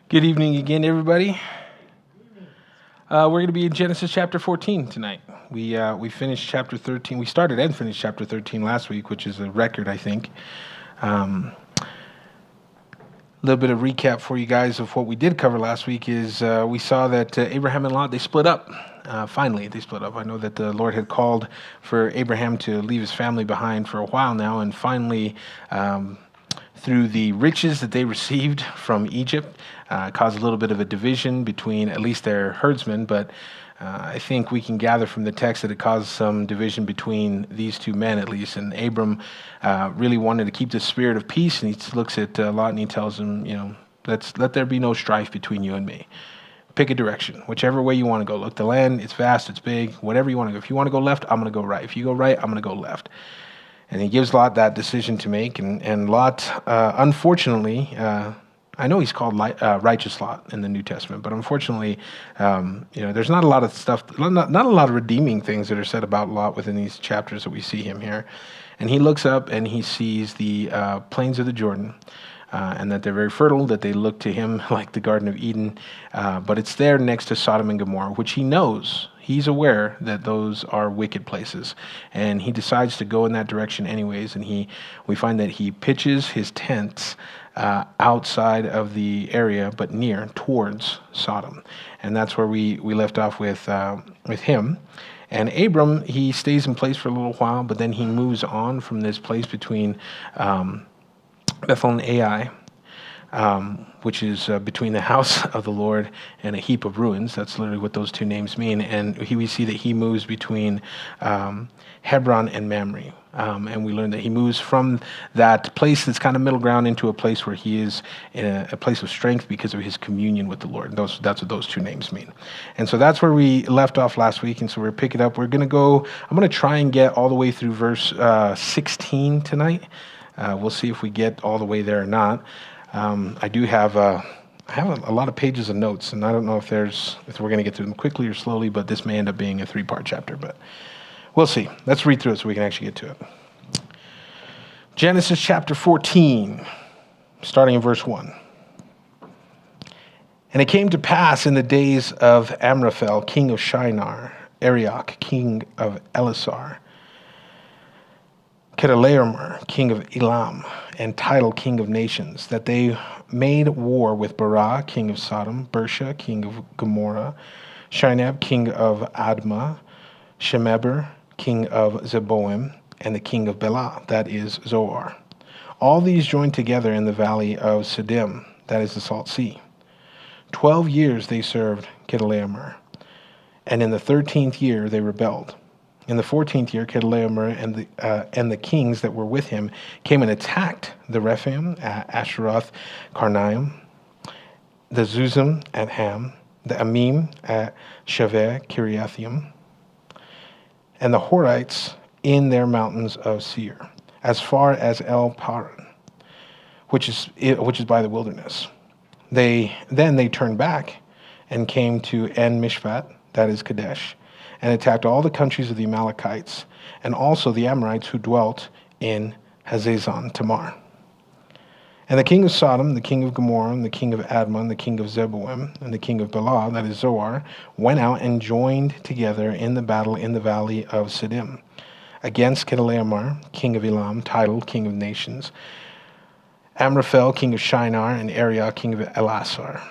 Good evening again, everybody. We're going to be in Genesis chapter 14 tonight. We finished chapter 13. We started and finished chapter 13 last week, which is a record, I think. A little bit of recap for you guys of what we did cover last week is we saw that Abraham and Lot, they split up. Finally, they split up. I know that the Lord had called for Abraham to leave his family behind for a while now, and finally, through the riches that they received from Egypt, caused a little bit of a division between at least their herdsmen, but I think we can gather from the text that it caused some division between these two men, at least. And Abram really wanted to keep the spirit of peace, and he looks at Lot and he tells him, let there be no strife between you and me. Pick a direction, whichever way you want to go. Look, the land, it's vast, it's big, whatever you want to go. If you want to go left, I'm going to go right. If you go right, I'm going to go left. And he gives Lot that decision to make. And Lot, unfortunately, I know he's called righteous Lot in the New Testament, but unfortunately, there's not a lot of stuff, not a lot of redeeming things that are said about Lot within these chapters that we see him here. And he looks up and he sees the plains of the Jordan, and that they're very fertile, that they look to him like the Garden of Eden, but it's there next to Sodom and Gomorrah, which he knows. He's aware that those are wicked places, and he decides to go in that direction anyways. And we find that he pitches his tents outside of the area, but near towards Sodom, and that's where we left off with him. And Abram, he stays in place for a little while, but then he moves on from this place between Bethel and Ai, which is between the house of the Lord and a heap of ruins. That's literally what those two names mean. And we see that he moves between Hebron and Mamre. And we learn that he moves from that place that's kind of middle ground into a place where he is in a place of strength because of his communion with the Lord. That's what those two names mean. And so that's where we left off last week. And so we're picking up. I'm going to try and get all the way through verse 16 tonight. We'll see if we get all the way there or not. I do have a lot of pages of notes, and I don't know if we're going to get through them quickly or slowly, but this may end up being a 3-part chapter, but we'll see. Let's read through it so we can actually get to it. Genesis chapter 14, starting in verse 1. And it came to pass in the days of Amraphel, king of Shinar, Arioch, king of Elasar, Chedorlaomer, king of Elam, and Tidal, king of nations, that they made war with Barah, king of Sodom, Bersha, king of Gomorrah, Shinab, king of Admah, Shemeber, king of Zeboim, and the king of Bela, that is Zoar. All these joined together in the valley of Siddim, that is the Salt Sea. 12 years they served Chedorlaomer, and in the 13th year they rebelled. In the 14th year, Chedorlaomer and the kings that were with him came and attacked the Rephaim at Asheroth Karnaim, the Zuzim at Ham, the Amim at Shaveh Kiriathaim, and the Horites in their mountains of Seir, as far as El Paran, which is by the wilderness. Then they turned back and came to En Mishpat, that is Kadesh, and attacked all the countries of the Amalekites, and also the Amorites who dwelt in Hazazon Tamar. And the king of Sodom, the king of Gomorrah, and the king of Admah, and the king of Zeboim, and the king of Bela, that is Zoar, went out and joined together in the battle in the valley of Siddim, against Chedorlaomer, king of Elam, Tidal, king of nations, Amraphel, king of Shinar, and Arioch, king of Elasar.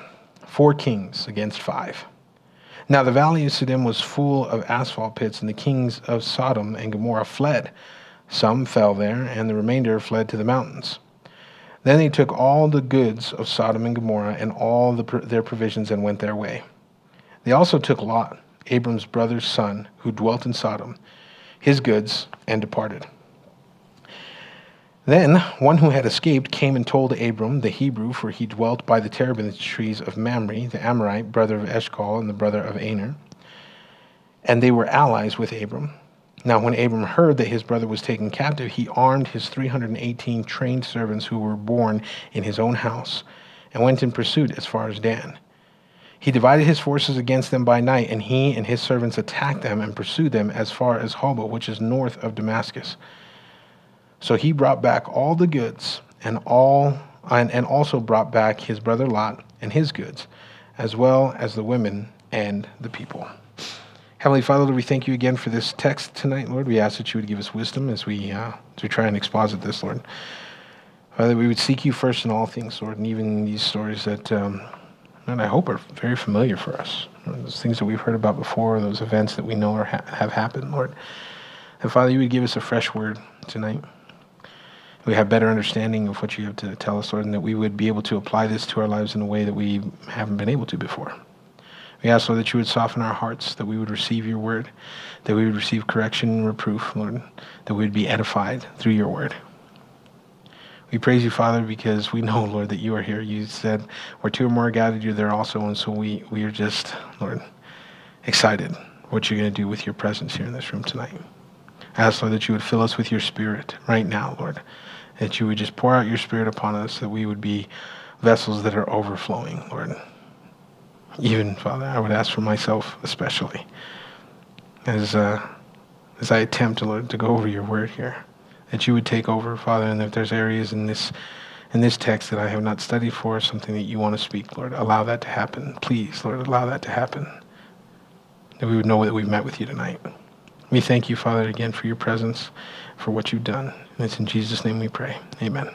4 kings against 5. Now the valley of Siddim was full of asphalt pits, and the kings of Sodom and Gomorrah fled. Some fell there, and the remainder fled to the mountains. Then they took all the goods of Sodom and Gomorrah and all their provisions and went their way. They also took Lot, Abram's brother's son, who dwelt in Sodom, his goods, and departed. Then one who had escaped came and told Abram the Hebrew, for he dwelt by the terebinth trees of Mamre, the Amorite, brother of Eshcol and the brother of Aner. And they were allies with Abram. Now when Abram heard that his brother was taken captive, he armed his 318 trained servants who were born in his own house, and went in pursuit as far as Dan. He divided his forces against them by night, and he and his servants attacked them and pursued them as far as Hobah, which is north of Damascus. So he brought back all the goods and all and also brought back his brother Lot and his goods, as well as the women and the people. Heavenly Father, Lord, we thank you again for this text tonight, Lord. We ask that you would give us wisdom as we try and exposit this, Lord. Father, we would seek you first in all things, Lord, and even these stories that, and I hope are very familiar for us. Those things that we've heard about before, those events that we know have happened, Lord. And Father, you would give us a fresh word tonight. We have better understanding of what you have to tell us, Lord, and that we would be able to apply this to our lives in a way that we haven't been able to before. We ask, Lord, that you would soften our hearts, that we would receive your word, that we would receive correction and reproof, Lord, that we would be edified through your word. We praise you, Father, because we know, Lord, that you are here. You said, where two or more are gathered, you're there also, and so we are just, Lord, excited what you're going to do with your presence here in this room tonight. I ask, Lord, that you would fill us with your spirit right now, Lord, that you would just pour out your spirit upon us, that we would be vessels that are overflowing, Lord. Even, Father, I would ask for myself especially as I attempt, Lord, to go over your word here, that you would take over, Father, and if there's areas in this text that I have not studied for, something that you want to speak, Lord, allow that to happen. Please, Lord, allow that to happen, that we would know that we've met with you tonight. We thank you, Father, again for your presence, for what you've done. And it's in Jesus' name we pray. Amen.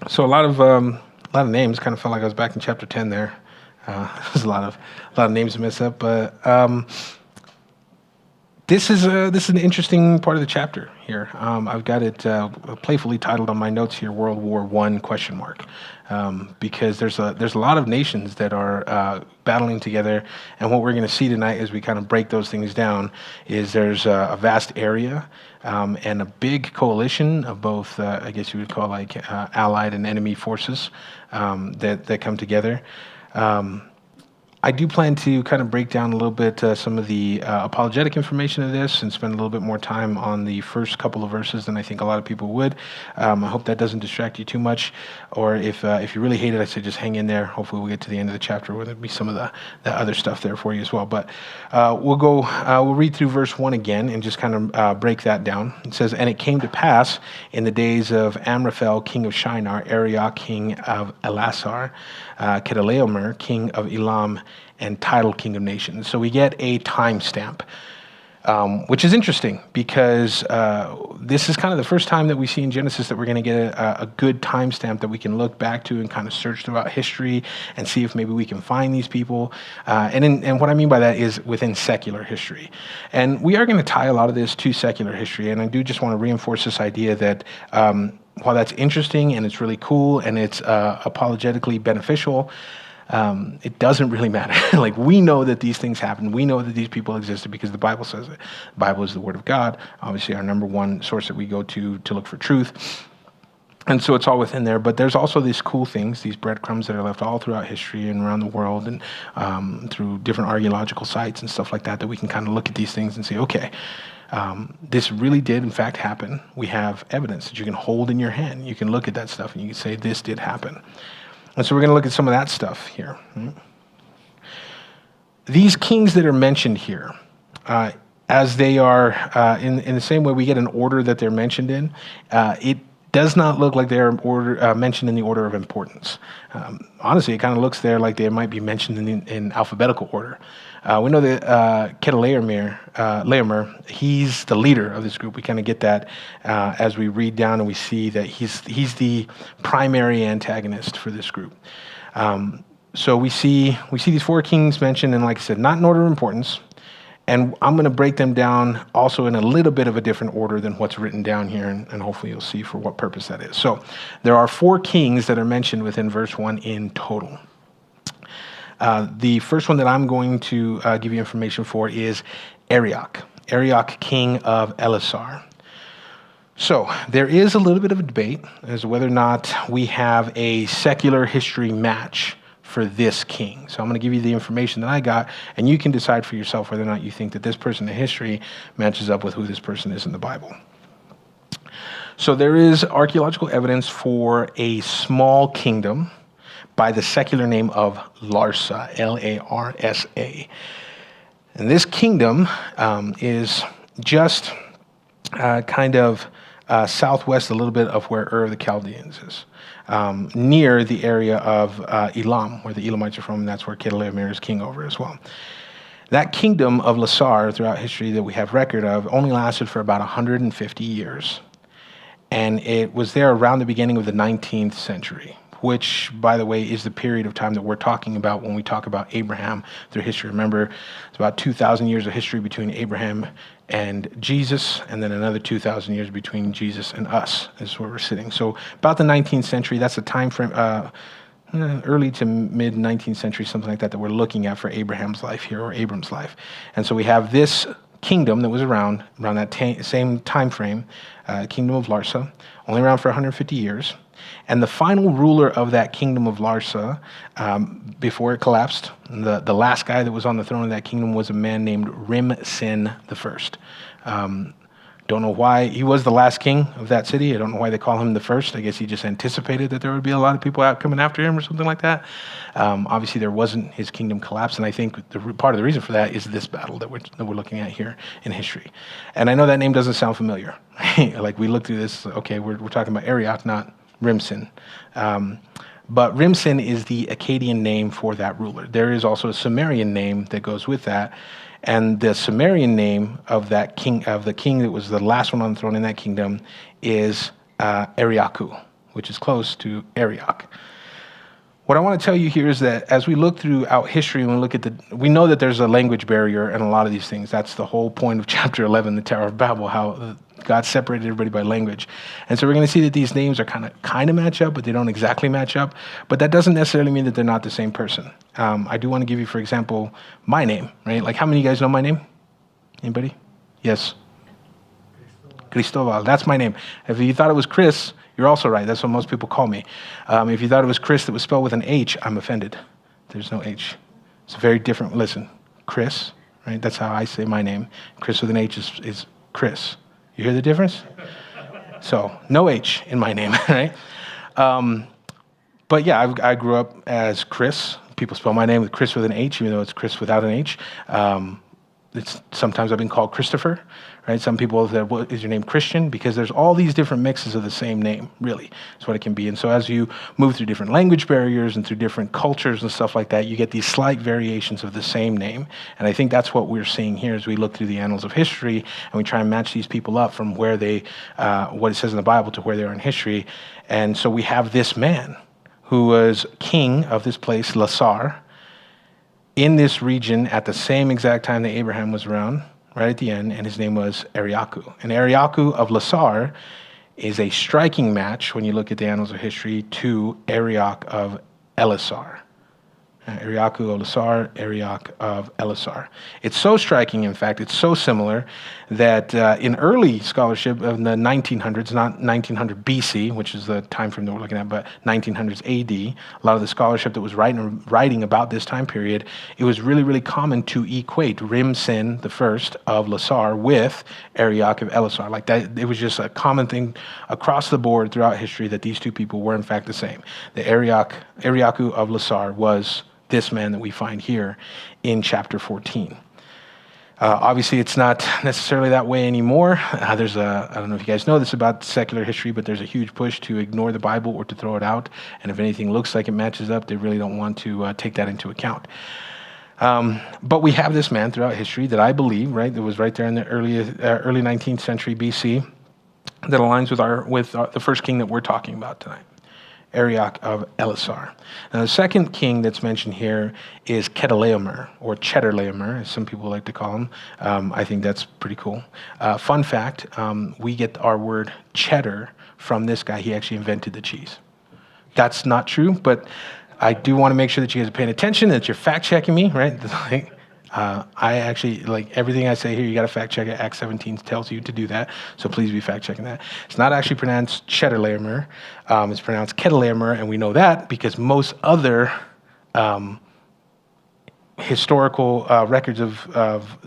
So a lot of names. Kind of felt like I was back in chapter 10 there. There's a lot of names to mess up, but this is an interesting part of the chapter here. I've got it playfully titled on my notes here, World War I ? Because there's a lot of nations that are battling together, and what we're going to see tonight as we kind of break those things down is there's a vast area and a big coalition of both, I guess you would call like allied and enemy forces that come together. I do plan to kind of break down a little bit some of the apologetic information of this and spend a little bit more time on the first couple of verses than I think a lot of people would. I hope that doesn't distract you too much, or if you really hate it, I say just hang in there. Hopefully we'll get to the end of the chapter where there'll be some of the other stuff there for you as well. But we'll read through verse 1 again and just kind of break that down. It says, "And it came to pass in the days of Amraphel, king of Shinar, Arioch, king of Elasar, Kedorlaomer, king of Elam, and Tidal, king of nations." So we get a timestamp, which is interesting because this is kind of the first time that we see in Genesis that we're going to get a good timestamp that we can look back to and kind of search throughout history and see if maybe we can find these people. And what I mean by that is within secular history. And we are going to tie a lot of this to secular history. And I do just want to reinforce this idea that while that's interesting and it's really cool and it's apologetically beneficial, it doesn't really matter. Like, we know that these things happen. We know that these people existed because the Bible says it. The Bible is the Word of God, obviously our number one source that we go to look for truth. And so it's all within there. But there's also these cool things, these breadcrumbs that are left all throughout history and around the world and through different archaeological sites and stuff like that we can kind of look at these things and say, okay, this really did, in fact, happen. We have evidence that you can hold in your hand. You can look at that stuff and you can say, this did happen. And so we're going to look at some of that stuff here. These kings that are mentioned here, as they are in the same way we get an order that they're mentioned in, it does not look like they're mentioned in the order of importance. Honestly, it kind of looks there like they might be mentioned in alphabetical order. We know that Kedorlaomer, he's the leader of this group. We kind of get that as we read down and we see that he's the primary antagonist for this group. So we see these four kings mentioned, and like I said, not in order of importance. And I'm going to break them down also in a little bit of a different order than what's written down here, and hopefully you'll see for what purpose that is. So there are four kings that are mentioned within verse 1 in total. The first one that I'm going to give you information for is Arioch, king of Elasar. So there is a little bit of a debate as to whether or not we have a secular history match for this king. So I'm going to give you the information that I got, and you can decide for yourself whether or not you think that this person in history matches up with who this person is in the Bible. So there is archaeological evidence for a small kingdom by the secular name of Larsa, Larsa. And this kingdom is just kind of southwest a little bit of where Ur of the Chaldeans is, near the area of Elam, where the Elamites are from, and that's where Chedorlaomer is king over as well. That kingdom of Lasar throughout history that we have record of only lasted for about 150 years. And it was there around the beginning of the 19th century, which, by the way, is the period of time that we're talking about when we talk about Abraham through history. Remember, it's about 2,000 years of history between Abraham and Jesus, and then another 2,000 years between Jesus and us is where we're sitting. So about the 19th century, that's the time frame, early to mid 19th century, something like that we're looking at for Abraham's life here, or Abram's life. And so we have this kingdom that was around that same time frame, kingdom of Larsa, only around for 150 years. And the final ruler of that kingdom of Larsa, before it collapsed, the last guy that was on the throne of that kingdom was a man named Rim-Sin I. Don't know why he was the last king of that city. I don't know why they call him the first. I guess he just anticipated that there would be a lot of people out coming after him or something like that. Obviously, there wasn't. His kingdom collapsed, and I think part of the reason for that is this battle that we're looking at here in history. And I know that name doesn't sound familiar. Like we looked through this. Okay, we're talking about Arioch, not Rim-Sin. But Rim-Sin is the Akkadian name for that ruler. There is also a Sumerian name that goes with that. And the Sumerian name of that king, of the king that was the last one on the throne in that kingdom, is Ariaku, which is close to Arioch. What I want to tell you here is that as we look throughout history and we look at we know that there's a language barrier and a lot of these things. That's the whole point of chapter 11, the Tower of Babel, how God separated everybody by language. And so we're going to see that these names are kind of match up, but they don't exactly match up. But that doesn't necessarily mean that they're not the same person. I do want to give you, for example, my name, right? Like, how many of you guys know my name? Anybody? Yes. Cristobal. That's my name. If you thought it was Chris, you're also right. That's what most people call me. If you thought it was Chris that was spelled with an H, I'm offended. There's no H. It's very different. Listen, Chris, right? That's how I say my name. Chris with an H is Chris. You hear the difference? So no H in my name, right? But yeah, I grew up as Chris. People spell my name with Chris with an H, even though it's Chris without an H. Sometimes I've been called Christopher, right? Some people have said, what is your name Christian? Because there's all these different mixes of the same name, really, is what it can be. And so as you move through different language barriers and through different cultures and stuff like that, you get these slight variations of the same name. And I think that's what we're seeing here as we look through the annals of history and we try and match these people up from where they, what it says in the Bible to where they are in history. And so we have this man who was king of this place, Lasar, in this region at the same exact time that Abraham was around, right at the end, and his name was Ariaku. And Ariaku of Lasar is a striking match, when you look at the annals of history, to Arioch of Elisar. Ariaku of Lasar, Arioch of Elisar. It's so striking, in fact, it's so similar that in early scholarship of the 1900s, not 1900 BC, which is the time frame that we're looking at, but 1900s AD, a lot of the scholarship that was writing about this time period, it was really, really common to equate Rim-Sin the first of Lasar with Arioch of Elisar. Like that, it was just a common thing across the board throughout history that these two people were in fact the same. The Ariaku of Lasar was this man that we find here in chapter 14. Obviously, it's not necessarily that way anymore. I don't know if you guys know this about secular history, but there's a huge push to ignore the Bible or to throw it out. And if anything looks like it matches up, they really don't want to take that into account. But we have this man throughout history that I believe, right, that was right there in the early 19th century BC, that aligns with the first king that we're talking about tonight. Arioch of Elisar. Now, the second king that's mentioned here is Chedorlaomer, or Chedorlaomer, as some people like to call him. I think that's pretty cool. Fun fact, we get our word cheddar from this guy. He actually invented the cheese. That's not true, but I do want to make sure that you guys are paying attention, that you're fact-checking me, right? I actually, like everything I say here, you got to fact check it. Acts 17 tells you to do that, so please be fact checking that. It's not actually pronounced Chedorlaomer. It's pronounced Chedorlaomer, and we know that because most other historical records of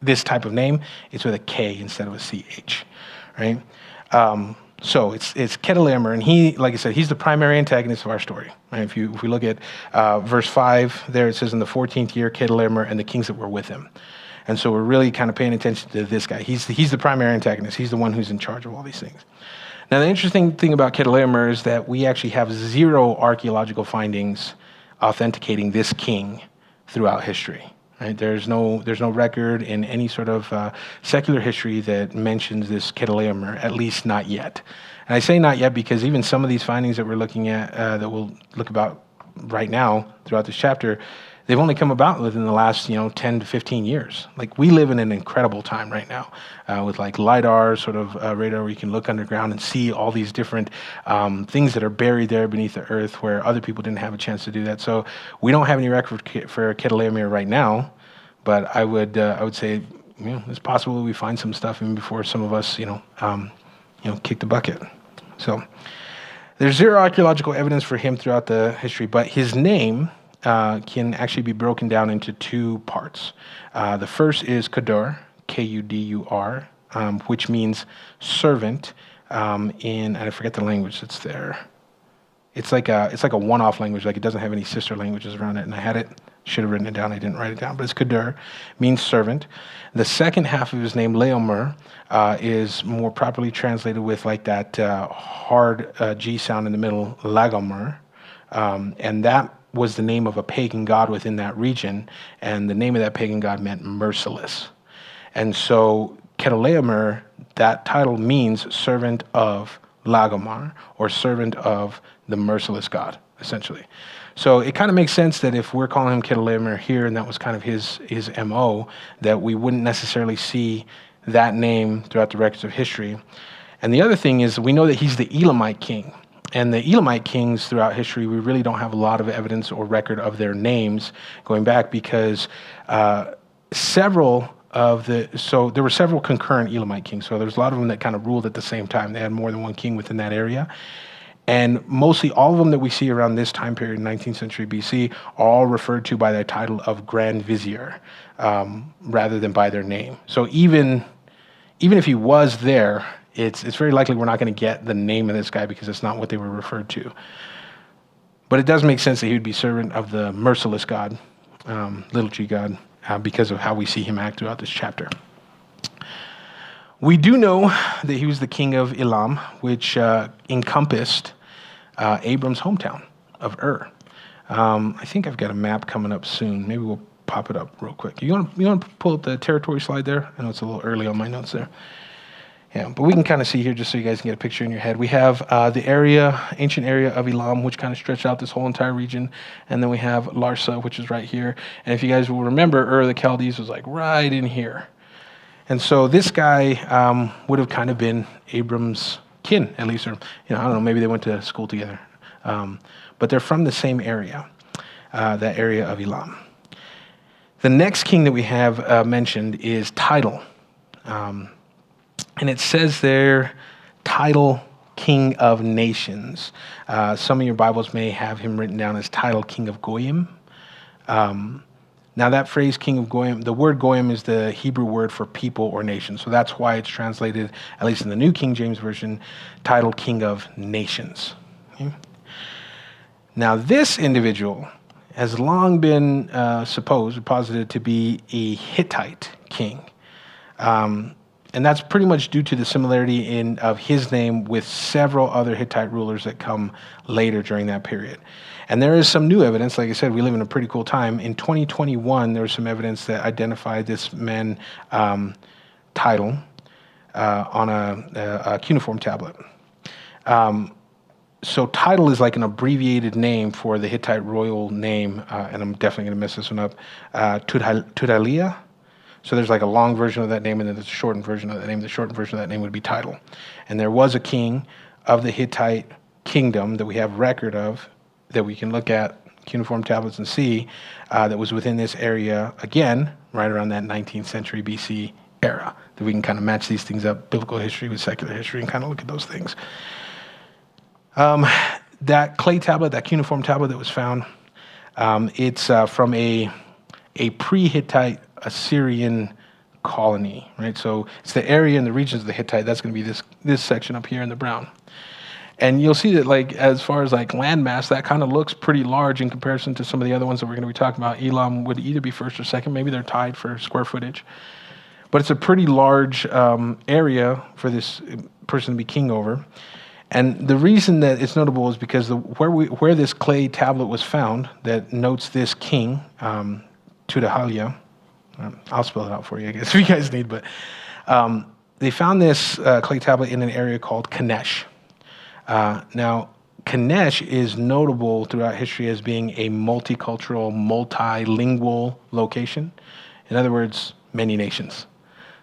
this type of name, it's with a K instead of a CH, right? So it's Chedorlaomer, and he, like I said, he's the primary antagonist of our story. Right? If we look at verse 5, there it says, in the 14th year, Chedorlaomer and the kings that were with him. And so we're really kind of paying attention to this guy. He's the primary antagonist. He's the one who's in charge of all these things. Now, the interesting thing about Chedorlaomer is that we actually have zero archaeological findings authenticating this king throughout history. Right? There's no record in any sort of secular history that mentions this Chedorlaomer, at least not yet. And I say not yet because even some of these findings that we're looking at, that we'll look about right now throughout this chapter, they've only come about within the last 10 to 15 years. Like, we live in an incredible time right now with like LiDAR sort of radar where you can look underground and see all these different things that are buried there beneath the earth where other people didn't have a chance to do that. So we don't have any record for Chedorlaomer right now, but I would say it's possible we find some stuff even before some of us kick the bucket. So there's zero archaeological evidence for him throughout the history, but his name can actually be broken down into two parts. The first is Kudur, Kudur, which means servant and I forget the language that's there. It's like a one-off language, like it doesn't have any sister languages around it, and I should have written it down, I didn't write it down, but it's Kudur, means servant. The second half of his name, Laomer, is more properly translated with like that hard G sound in the middle, Lagomer, and that was the name of a pagan god within that region, and the name of that pagan god meant merciless. And so Chedorlaomer, that title means servant of Lagomar, or servant of the merciless god, essentially. So it kind of makes sense that if we're calling him Chedorlaomer here, and that was kind of his MO, that we wouldn't necessarily see that name throughout the records of history. And the other thing is we know that he's the Elamite king. And the Elamite kings throughout history, we really don't have a lot of evidence or record of their names going back because there were several concurrent Elamite kings. So there's a lot of them that kind of ruled at the same time. They had more than one king within that area. And mostly all of them that we see around this time period, 19th century BC, are all referred to by their title of Grand Vizier rather than by their name. So even if he was there, it's very likely we're not going to get the name of this guy because it's not what they were referred to. But it does make sense that he would be servant of the merciless god, little g god, because of how we see him act throughout this chapter. We do know that he was the king of Elam, which encompassed Abram's hometown of Ur. I think I've got a map coming up soon. Maybe we'll pop it up real quick. You want to pull up the territory slide there? I know it's a little early on my notes there. Yeah, but we can kind of see here just so you guys can get a picture in your head. We have the ancient area of Elam, which kind of stretched out this whole entire region. And then we have Larsa, which is right here. And if you guys will remember, Ur of the Chaldees was like right in here. And so this guy would have kind of been Abram's kin, at least. Or, I don't know, maybe they went to school together. But they're from the same area, that area of Elam. The next king that we have mentioned is Tidal. And it says there, Tidal, King of Nations. Some of your Bibles may have him written down as Tidal, King of Goyim. Now that phrase, King of Goyim, the word Goyim is the Hebrew word for people or nation. So that's why it's translated, at least in the New King James Version, Tidal, King of Nations. Okay? Now this individual has long been supposed or posited to be a Hittite king. And that's pretty much due to the similarity of his name with several other Hittite rulers that come later during that period. And there is some new evidence. Like I said, we live in a pretty cool time. In 2021, there was some evidence that identified this man, Tidal, on a cuneiform tablet. So Tidal is like an abbreviated name for the Hittite royal name, and I'm definitely going to mess this one up, Tudhaliya. So there's like a long version of that name, and then there's a shortened version of that name. The shortened version of that name would be Tidal. And there was a king of the Hittite kingdom that we have record of, that we can look at cuneiform tablets and see, that was within this area, again, right around that 19th century BC era, that we can kind of match these things up, biblical history with secular history, and kind of look at those things. That clay tablet, that cuneiform tablet that was found, it's from a pre-Hittite Assyrian colony, right? So it's the area and the regions of the Hittite. That's going to be this section up here in the brown. And you'll see that, like, as far as like landmass, that kind of looks pretty large in comparison to some of the other ones that we're going to be talking about. Elam would either be first or second. Maybe they're tied for square footage. But it's a pretty large area for this person to be king over. And the reason that it's notable is because where this clay tablet was found that notes this king, Tudahaliah, I'll spell it out for you, I guess, if you guys need, but they found this clay tablet in an area called Kanesh. Now, Kanesh is notable throughout history as being a multicultural, multilingual location. In other words, many nations.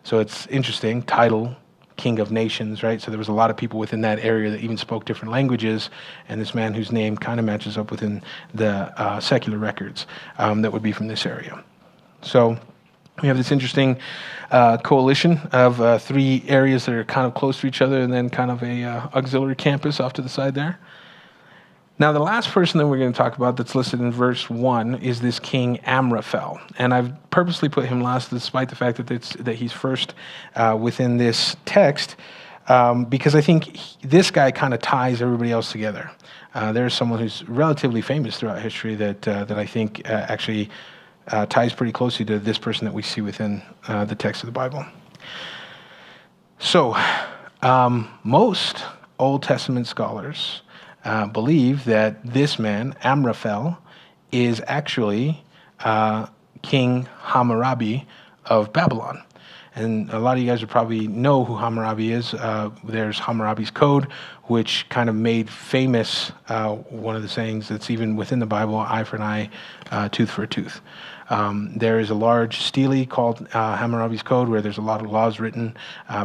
So it's interesting, title, King of Nations, right? So there was a lot of people within that area that even spoke different languages, and this man whose name kind of matches up within the secular records that would be from this area. So we have this interesting coalition of three areas that are kind of close to each other, and then kind of a auxiliary campus off to the side there. Now, the last person that we're going to talk about that's listed in verse 1 is this king Amraphel. And I've purposely put him last despite the fact that he's first within this text because I think this guy kind of ties everybody else together. There's someone who's relatively famous throughout history that I think actually ties pretty closely to this person that we see within the text of the Bible. So, most Old Testament scholars believe that this man, Amraphel, is actually King Hammurabi of Babylon. And a lot of you guys would probably know who Hammurabi is. There's Hammurabi's Code, which kind of made famous one of the sayings that's even within the Bible, eye for an eye, tooth for a tooth. There is a large stele called Hammurabi's Code, where there's a lot of laws written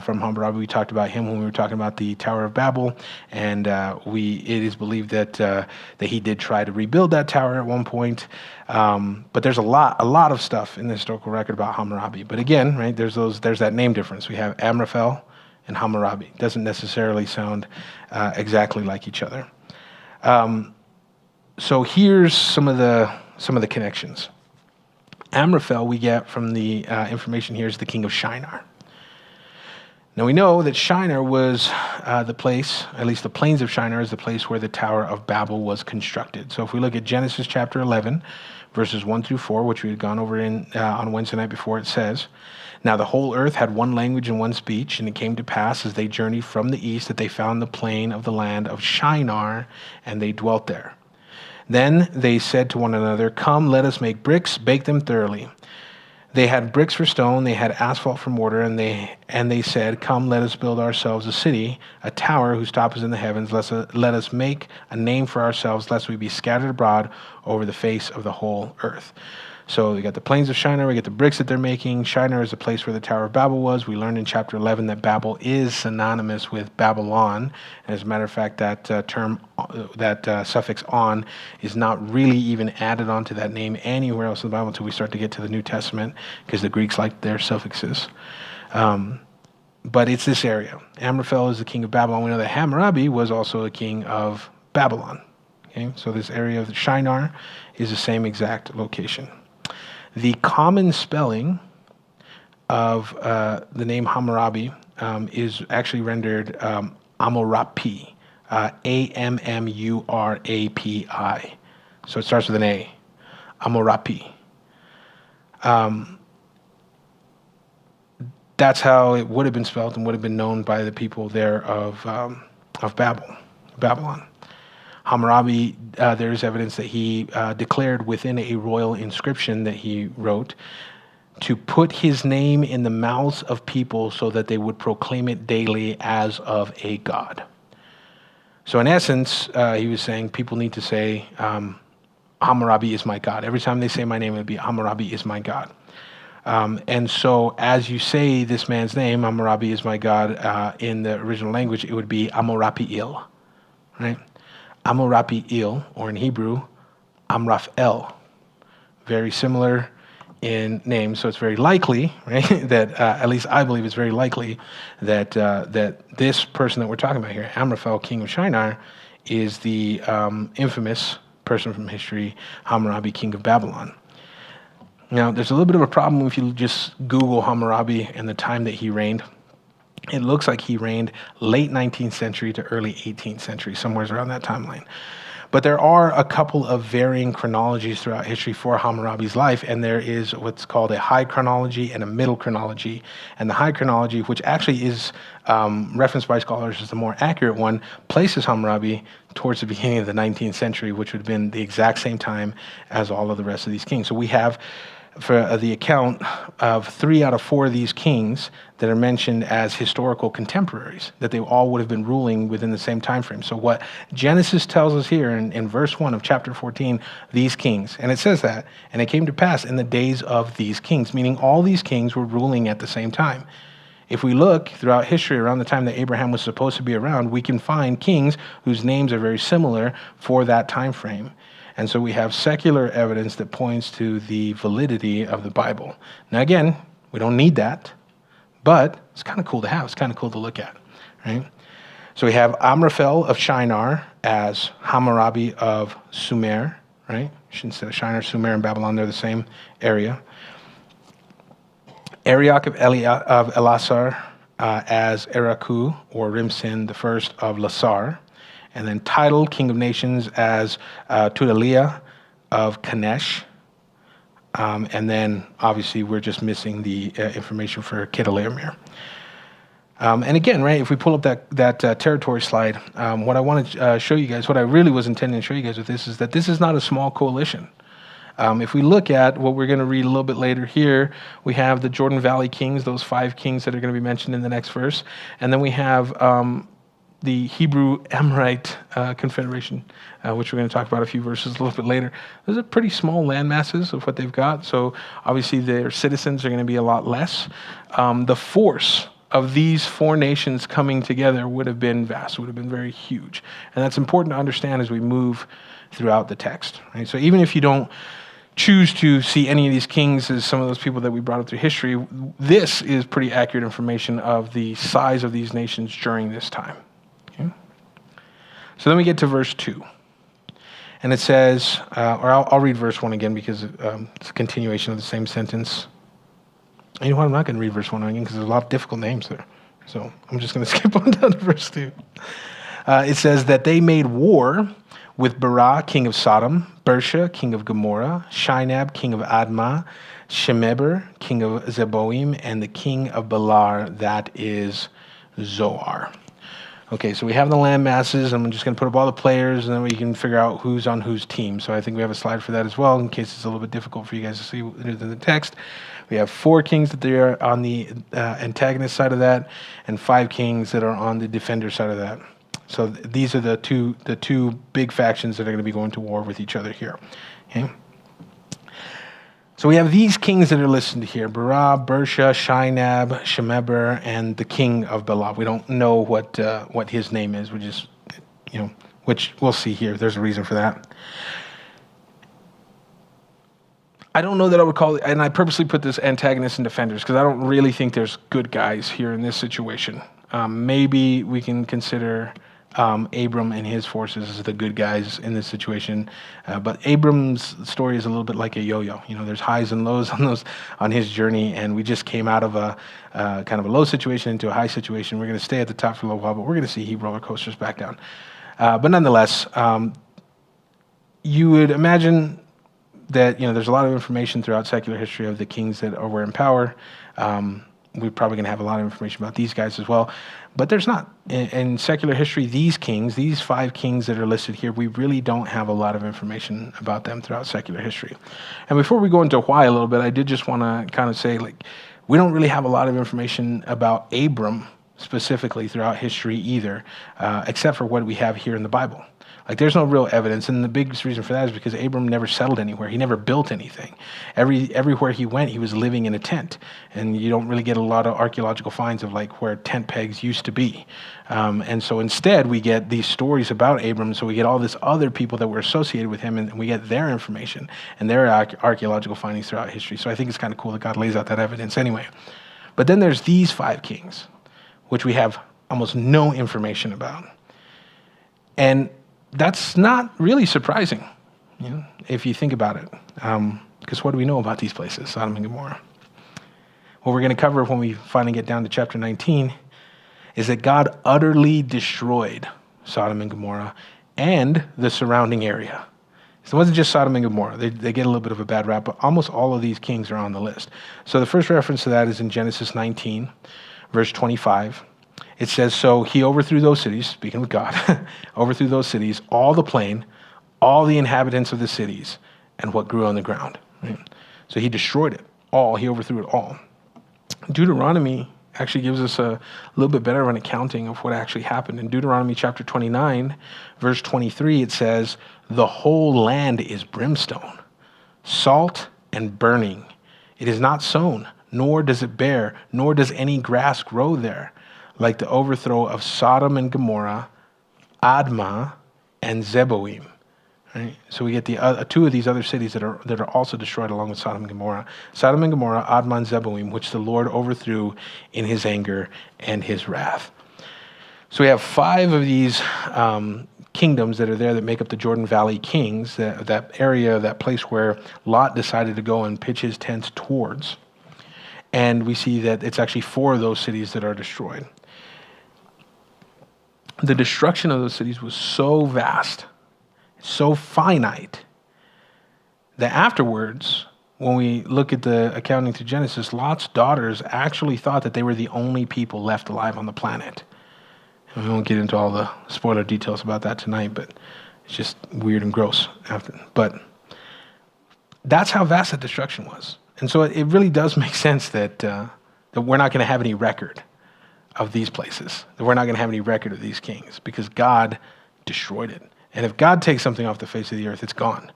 from Hammurabi. We talked about him when we were talking about the Tower of Babel, and it is believed that he did try to rebuild that tower at one point. But there's a lot of stuff in the historical record about Hammurabi. But again, right, there's that name difference. We have Amraphel and Hammurabi. Doesn't necessarily sound exactly like each other. So here's some of the connections. Amraphel, we get from the information here, is the king of Shinar. Now we know that Shinar was the place, at least the plains of Shinar is the place where the Tower of Babel was constructed. So if we look at Genesis chapter 11, verses 1 through 4, which we had gone over on Wednesday night before, it says, "Now the whole earth had one language and one speech, and it came to pass as they journeyed from the east that they found the plain of the land of Shinar, and they dwelt there. Then they said to one another, 'Come, let us make bricks, bake them thoroughly.' They had bricks for stone, they had asphalt for mortar, and they said, 'Come, let us build ourselves a city, a tower whose top is in the heavens. Let us make a name for ourselves, lest we be scattered abroad over the face of the whole earth.'" So we got the plains of Shinar, we get the bricks that they're making. Shinar is the place where the Tower of Babel was. We learned in chapter 11 that Babel is synonymous with Babylon. And as a matter of fact, that suffix "on" is not really even added onto that name anywhere else in the Bible until we start to get to the New Testament, because the Greeks like their suffixes. But it's this area. Amraphel is the king of Babylon. We know that Hammurabi was also a king of Babylon. Okay, so this area of the Shinar is the same exact location. The common spelling of the name Hammurabi is actually rendered Amurapi, Amurapi. So it starts with an A, Amurapi. That's how it would have been spelled and would have been known by the people there of Babylon. Hammurabi, there is evidence that he declared within a royal inscription that he wrote to put his name in the mouths of people so that they would proclaim it daily as of a god. So in essence, he was saying people need to say, Hammurabi is my god. Every time they say my name, it would be Hammurabi is my god. And so as you say this man's name, Hammurabi is my god, in the original language, it would be Amurapi-il, right? Amurapi-il, or in Hebrew, Amraphel. Very similar in name, so it's very likely, right, that at least I believe it's very likely that this person that we're talking about here, Amraphel, king of Shinar, is the infamous person from history, Hammurabi, king of Babylon. Now, there's a little bit of a problem if you just Google Hammurabi and the time that he reigned. It looks like he reigned late 19th century to early 18th century, somewhere around that timeline. But there are a couple of varying chronologies throughout history for Hammurabi's life, and there is what's called a high chronology and a middle chronology. And the high chronology, which actually is referenced by scholars as the more accurate one, places Hammurabi towards the beginning of the 19th century, which would have been the exact same time as all of the rest of these kings. So we have for the account of 3 out of 4 of these kings that are mentioned as historical contemporaries, that they all would have been ruling within the same time frame. So what Genesis tells us here in verse 1 of chapter 14, these kings, and it says that, and it came to pass in the days of these kings, meaning all these kings were ruling at the same time. If we look throughout history around the time that Abraham was supposed to be around, we can find kings whose names are very similar for that time frame. And so we have secular evidence that points to the validity of the Bible. Now, again, we don't need that, but it's kind of cool to have. It's kind of cool to look at, right? So we have Amraphel of Shinar as Hammurabi of Sumer, right? Instead of Shinar, Sumer, and Babylon, they're the same area. Arioch of Elasar as Eraku, or Rimsin, the first of Lasar. And then titled King of Nations as Tudaliah of Kanesh. And then, obviously, we're just missing the information for Kedorlaomer. And again, right, if we pull up that territory slide, what I want to show you guys, what I really was intending to show you guys with this is that this is not a small coalition. If we look at what we're going to read a little bit later here, we have the Jordan Valley kings, those 5 kings that are going to be mentioned in the next verse. And then we have the Hebrew Amorite Confederation, which we're going to talk about a few verses a little bit later. Those are pretty small land masses of what they've got, so obviously their citizens are going to be a lot less. The force of these 4 nations coming together would have been vast, would have been very huge. And that's important to understand as we move throughout the text. Right? So even if you don't choose to see any of these kings as some of those people that we brought up through history, this is pretty accurate information of the size of these nations during this time. So then we get to verse 2. And it says, or I'll read verse 1 again because it's a continuation of the same sentence. And you know what? I'm not going to read verse 1 again because there's a lot of difficult names there. So I'm just going to skip on down to verse 2. It says that they made war with Barah, king of Sodom, Bersha, king of Gomorrah, Shinab, king of Admah, Shemeber, king of Zeboim, and the king of Belar, that is Zoar. Okay, so we have the land masses. I'm just going to put up all the players, and then we can figure out who's on whose team. So I think we have a slide for that as well, in case it's a little bit difficult for you guys to see in the text. We have 4 kings that are on the antagonist side of that, and 5 kings that are on the defender side of that. So these are the two big factions that are going to be going to war with each other here. Okay. So we have these kings that are listed here: Barah, Bersha, Shinab, Shemeber, and the king of Bela. We don't know what his name is. We just, which we'll see here. There's a reason for that. I don't know that I would call it, and I purposely put this antagonists and defenders because I don't really think there's good guys here in this situation. Maybe we can consider Abram and his forces as the good guys in this situation, but Abram's story is a little bit like a yo-yo. There's highs and lows on his journey, and we just came out of a kind of a low situation into a high situation. We're going to stay at the top for a little while, but we're going to see he roller coasters back down. But nonetheless, you would imagine that there's a lot of information throughout secular history of the kings that were in power. We're probably going to have a lot of information about these guys as well, but there's not. In secular history, these 5 kings that are listed here, we really don't have a lot of information about them throughout secular history. And before we go into why a little bit, I did just want to kind of say, we don't really have a lot of information about Abram specifically throughout history either, except for what we have here in the Bible. There's no real evidence, and the biggest reason for that is because Abram never settled anywhere. He never built anything. Everywhere he went, he was living in a tent, and you don't really get a lot of archaeological finds of where tent pegs used to be. And so instead, we get these stories about Abram, so we get all this other people that were associated with him, and we get their information and their archaeological findings throughout history. So I think it's kind of cool that God lays out that evidence anyway. But then there's these 5 kings, which we have almost no information about. And that's not really surprising, if you think about it. Because what do we know about these places, Sodom and Gomorrah? What we're going to cover when we finally get down to chapter 19 is that God utterly destroyed Sodom and Gomorrah and the surrounding area. So it wasn't just Sodom and Gomorrah. They get a little bit of a bad rap, but almost all of these kings are on the list. So the first reference to that is in Genesis 19, verse 25. It says, so he overthrew those cities, speaking with God, overthrew those cities, all the plain, all the inhabitants of the cities, and what grew on the ground. Right? So he destroyed it all. He overthrew it all. Deuteronomy actually gives us a little bit better of an accounting of what actually happened. In Deuteronomy chapter 29, verse 23, it says, the whole land is brimstone, salt and burning. It is not sown, nor does it bear, nor does any grass grow there, like the overthrow of Sodom and Gomorrah, Admah, and Zeboim. Right? So we get the two of these other cities that are also destroyed along with Sodom and Gomorrah. Sodom and Gomorrah, Admah and Zeboim, which the Lord overthrew in his anger and his wrath. So we have 5 of these kingdoms that are there that make up the Jordan Valley kings, that area, that place where Lot decided to go and pitch his tents towards. And we see that it's actually 4 of those cities that are destroyed. The destruction of those cities was so vast, so finite, that afterwards, when we look at the accounting to Genesis, Lot's daughters actually thought that they were the only people left alive on the planet. And we won't get into all the spoiler details about that tonight, but it's just weird and gross. But that's how vast that destruction was. And so it really does make sense that we're not going to have any record of these places, that we're not going to have any record of these kings, because God destroyed it. And if God takes something off the face of the earth, it's gone.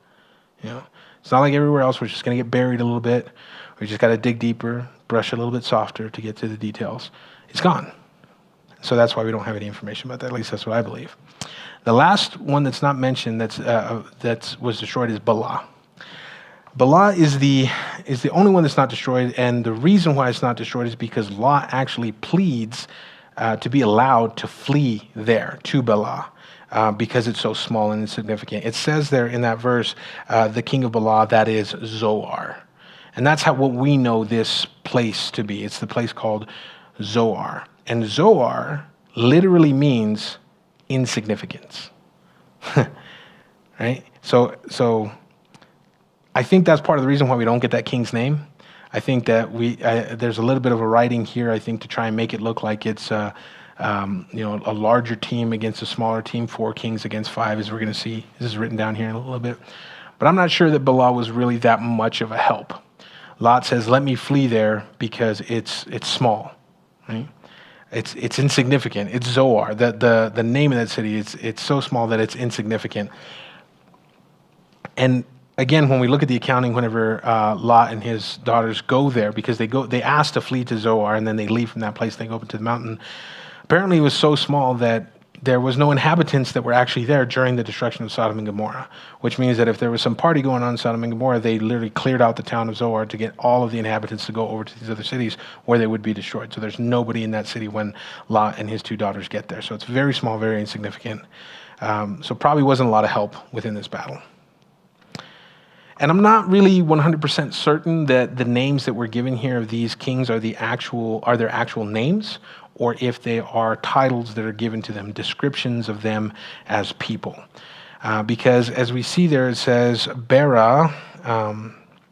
You know, it's not like everywhere else. We're just going to get buried a little bit. We just got to dig deeper, brush a little bit softer to get to the details. It's gone. So that's why we don't have any information about that. At least that's what I believe. The last one that's not mentioned that was destroyed is Bala. Bala is the only one that's not destroyed, and the reason why it's not destroyed is because Lot actually pleads to be allowed to flee there to Bala. Because it's so small and insignificant. It says there in that verse, the king of Bala, that is Zoar. And that's what we know this place to be. It's the place called Zoar. And Zoar literally means insignificance. Right? So I think that's part of the reason why we don't get that king's name. I think that there's a little bit of a writing here, I think, to try and make it look like it's a larger team against a smaller team, 4 kings against 5, as we're going to see. This is written down here in a little bit. But I'm not sure that Bala was really that much of a help. Lot says, let me flee there because it's small, right? It's insignificant. It's Zoar. The name of that city, it's so small that it's insignificant. And again, when we look at the accounting, whenever Lot and his daughters go there, because they ask to flee to Zoar, and then they leave from that place, they go up into the mountain. Apparently it was so small that there was no inhabitants that were actually there during the destruction of Sodom and Gomorrah, which means that if there was some party going on in Sodom and Gomorrah, they literally cleared out the town of Zoar to get all of the inhabitants to go over to these other cities where they would be destroyed. So there's nobody in that city when Lot and his 2 daughters get there. So it's very small, very insignificant. So probably wasn't a lot of help within this battle. And I'm not really 100% certain that the names that we're given here of these kings are their actual names, or if they are titles that are given to them, descriptions of them as people. Because as we see there, it says Bera,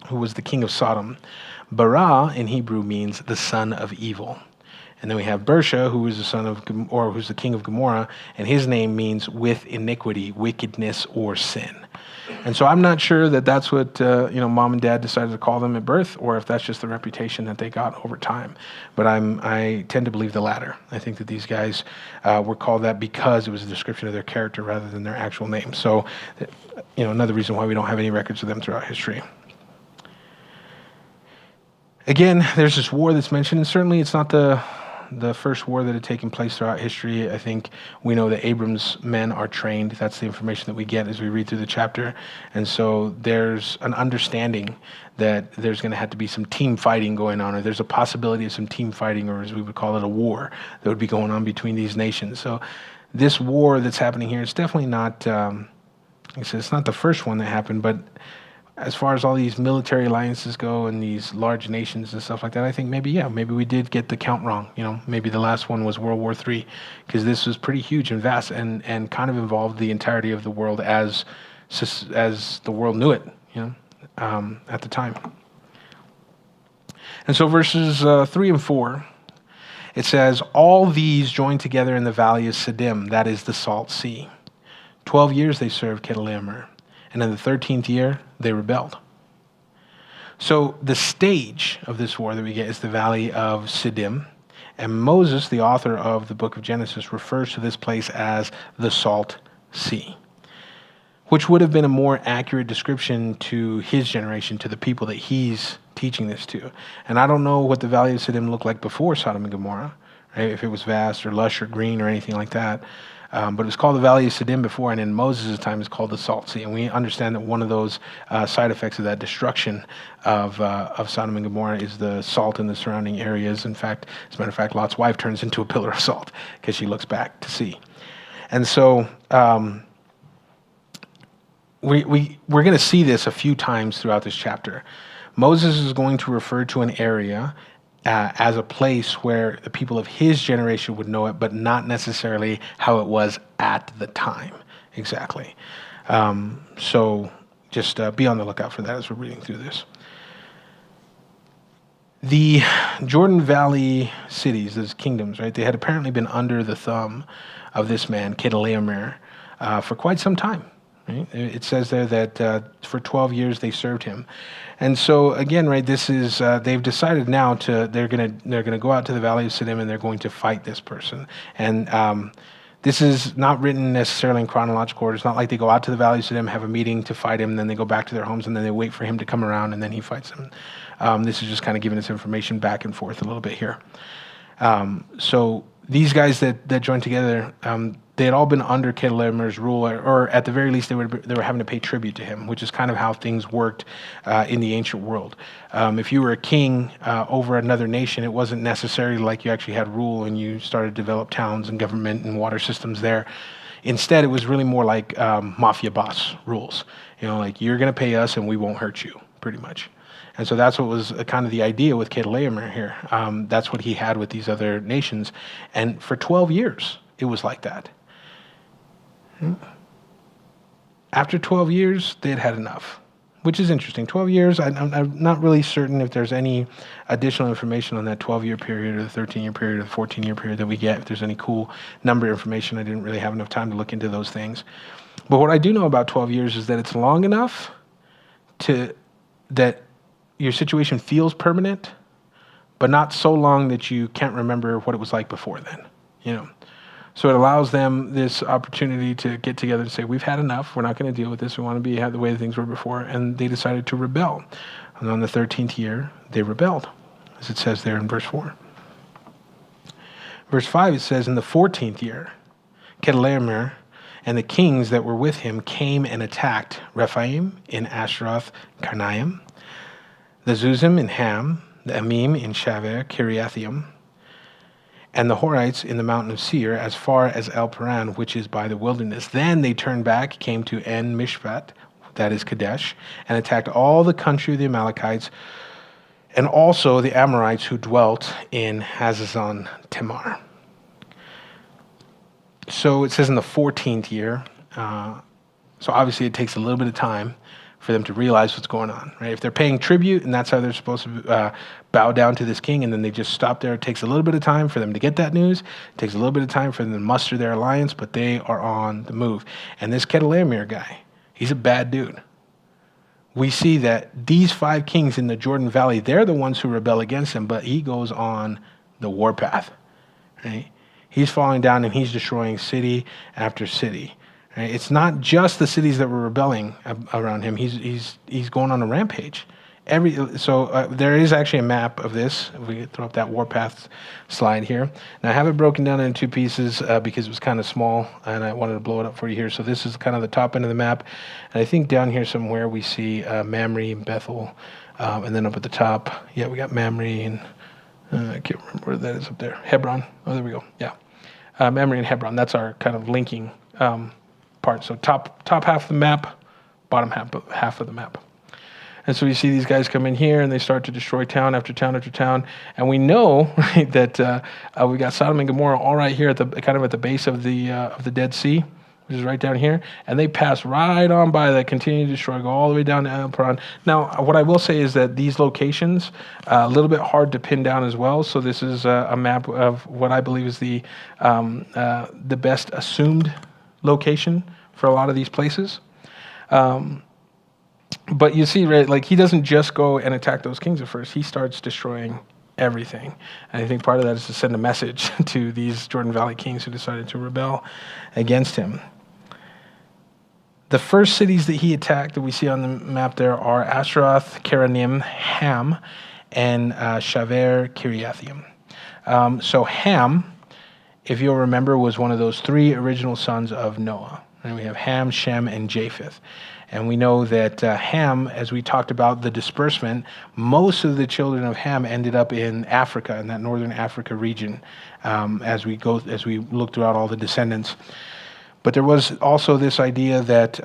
who was the king of Sodom. Bera in Hebrew means the son of evil. And then we have Bersha, who is who's the king of Gomorrah, and his name means with iniquity, wickedness, or sin. And so I'm not sure that that's what mom and dad decided to call them at birth, or if that's just the reputation that they got over time. But I tend to believe the latter. I think that these guys were called that because it was a description of their character rather than their actual name. So, another reason why we don't have any records of them throughout history. Again, there's this war that's mentioned, and certainly it's not the first war that had taken place throughout history. I think we know that Abram's men are trained. That's the information that we get as we read through the chapter. And so there's an understanding that there's going to have to be some team fighting going on, or there's a possibility of some team fighting, or as we would call it, a war that would be going on between these nations. So this war that's happening here, it's definitely not, it's not the first one that happened, but as far as all these military alliances go and these large nations and stuff like that, I think maybe we did get the count wrong. Maybe the last one was World War III, because this was pretty huge and vast and kind of involved the entirety of the world as the world knew it, at the time. And so verses 3 and 4, it says, all these joined together in the valley of Siddim, that is the Salt Sea. 12 years they served Chedorlaomer, and in the 13th year they rebelled. So the stage of this war that we get is the valley of Siddim, and Moses, the author of the book of Genesis, refers to this place as the Salt Sea, which would have been a more accurate description to his generation, to the people that he's teaching this to. And I don't know what the valley of Siddim looked like before Sodom and Gomorrah, right? If it was vast or lush or green or anything like that. But it was called the Valley of Siddim before, and in Moses' time it's called the Salt Sea. And we understand that one of those side effects of that destruction of Sodom and Gomorrah is the salt in the surrounding areas. In fact, as a matter of fact, Lot's wife turns into a pillar of salt because she looks back to see. And so we're going to see this a few times throughout this chapter. Moses is going to refer to an area as a place where the people of his generation would know it, but not necessarily how it was at the time exactly. So just be on the lookout for that as we're reading through this. The Jordan Valley cities, those kingdoms, right? They had apparently been under the thumb of this man, Chedorlaomer, for quite some time. Right? It says there that for 12 years they served him. And so again, right, this is they've decided now they're gonna go out to the Valley of Siddim and they're going to fight this person. And this is not written necessarily in chronological order. It's not like they go out to the Valley of Siddim, have a meeting to fight him, and then they go back to their homes, and then they wait for him to come around, and then he fights them. This is just kind of giving us information back and forth a little bit here. So these guys that joined together, they had all been under Chedorlaomer's rule, or at the very least, they were having to pay tribute to him, which is kind of how things worked in the ancient world. If you were a king over another nation, it wasn't necessarily like you actually had rule and you started to develop towns and government and water systems there. Instead, it was really more like mafia boss rules. Like you're going to pay us and we won't hurt you, pretty much. And so that's what was kind of the idea with Chedorlaomer here. That's what he had with these other nations. And for 12 years, it was like that. After 12 years, they had enough, which is interesting. 12 years, I'm not really certain if there's any additional information on that 12-year period or the 13-year period or the 14-year period that we get. If there's any cool number information, I didn't really have enough time to look into those things. But what I do know about 12 years is that it's long enough that your situation feels permanent, but not so long that you can't remember what it was like before then, So it allows them this opportunity to get together and say, we've had enough. We're not going to deal with this. We want to have the way things were before. And they decided to rebel. And on the 13th year, they rebelled, as it says there in verse 4. Verse 5, it says, in the 14th year, Chedorlaomer and the kings that were with him came and attacked Rephaim in Asheroth Karnaim, the Zuzim in Ham, the Amim in Shaveh Kiriathaim, and the Horites in the mountain of Seir, as far as El Paran, which is by the wilderness. Then they turned back, came to En Mishpat, that is Kadesh, and attacked all the country of the Amalekites, and also the Amorites who dwelt in Hazazon Tamar. So it says in the 14th year, so obviously it takes a little bit of time for them to realize what's going on, right? If they're paying tribute and that's how they're supposed to bow down to this king, and then they just stop there, it takes a little bit of time for them to get that news. It takes a little bit of time for them to muster their alliance, but they are on the move. And this Chedorlaomer guy, he's a bad dude. We see that these 5 kings in the Jordan Valley, they're the ones who rebel against him, but he goes on the warpath, right? He's falling down and he's destroying city after city. Right? It's not just the cities that were rebelling around him. He's going on a rampage. There is actually a map of this. If we throw up that warpath slide here. Now I have it broken down into 2 pieces because it was kind of small and I wanted to blow it up for you here. So this is kind of the top end of the map. And I think down here somewhere we see Mamre and Bethel. And then up at the top, we got Mamre and I can't remember where that is up there. Hebron. Oh, there we go. Yeah. Mamre and Hebron. That's our kind of linking part. So top half of the map, bottom half of the map. And so you see these guys come in here and they start to destroy town after town after town. And we know, right, that we got Sodom and Gomorrah all right here at the kind of at the base of the Dead Sea, which is right down here. And they pass right on by that, continue to destroy, go all the way down to El Paran. Now, what I will say is that these locations, a little bit hard to pin down as well. So this is a map of what I believe is the best assumed location for a lot of these places. But you see, right, like he doesn't just go and attack those kings at first. He starts destroying everything. And I think part of that is to send a message to these Jordan Valley kings who decided to rebel against him. The first cities that he attacked that we see on the map there are Ashtaroth, Karanim, Ham, and Shaver Kiriathaim. So Ham, if you'll remember, was one of those three original sons of Noah. And we have Ham, Shem, and Japheth. And we know that Ham, as we talked about the disbursement, most of the children of Ham ended up in Africa, in that northern Africa region, as we look throughout all the descendants. But there was also this idea that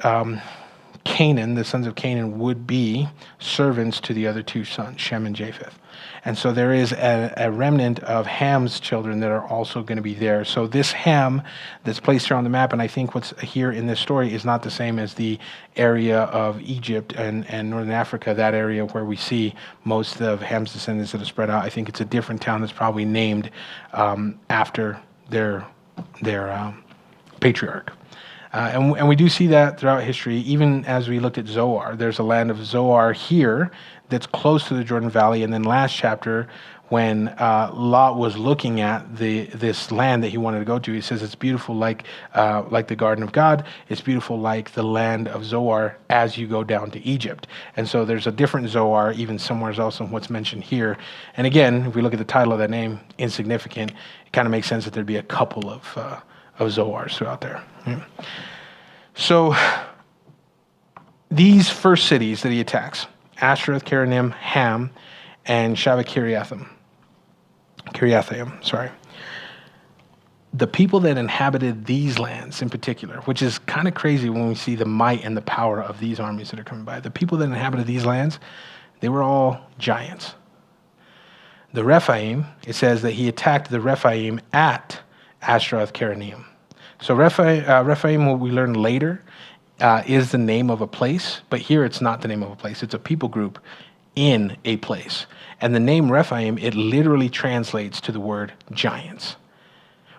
Canaan, the sons of Canaan, would be servants to the other two sons, Shem and Japheth. And so there is a remnant of Ham's children that are also going to be there. So this Ham that's placed here on the map, and I think what's here in this story is not the same as the area of Egypt and northern Africa, that area where we see most of Ham's descendants that are spread out. I think it's a different town that's probably named after their patriarch. And we do see that throughout history, even as we looked at Zoar. There's a land of Zoar here that's close to the Jordan Valley. And then last chapter, when Lot was looking at this land that he wanted to go to, he says it's beautiful like the Garden of God. It's beautiful like the land of Zoar as you go down to Egypt. And so there's a different Zoar even somewhere else than what's mentioned here. And again, if we look at the title of that name, insignificant, it kind of makes sense that there'd be a couple of Zoars throughout there. Yeah. So these first cities that he attacks, Ashtaroth, Karanim, Ham, and Shaveh Kiriathaim, sorry. The people that inhabited these lands in particular, which is kind of crazy when we see the might and the power of these armies that are coming by. The people that inhabited these lands, they were all giants. The Rephaim, it says that he attacked the Rephaim at Ashtaroth, Karanim. So Rephaim, what we learn later, is the name of a place, but here it's not the name of a place. It's a people group in a place. And the name Rephaim, it literally translates to the word giants.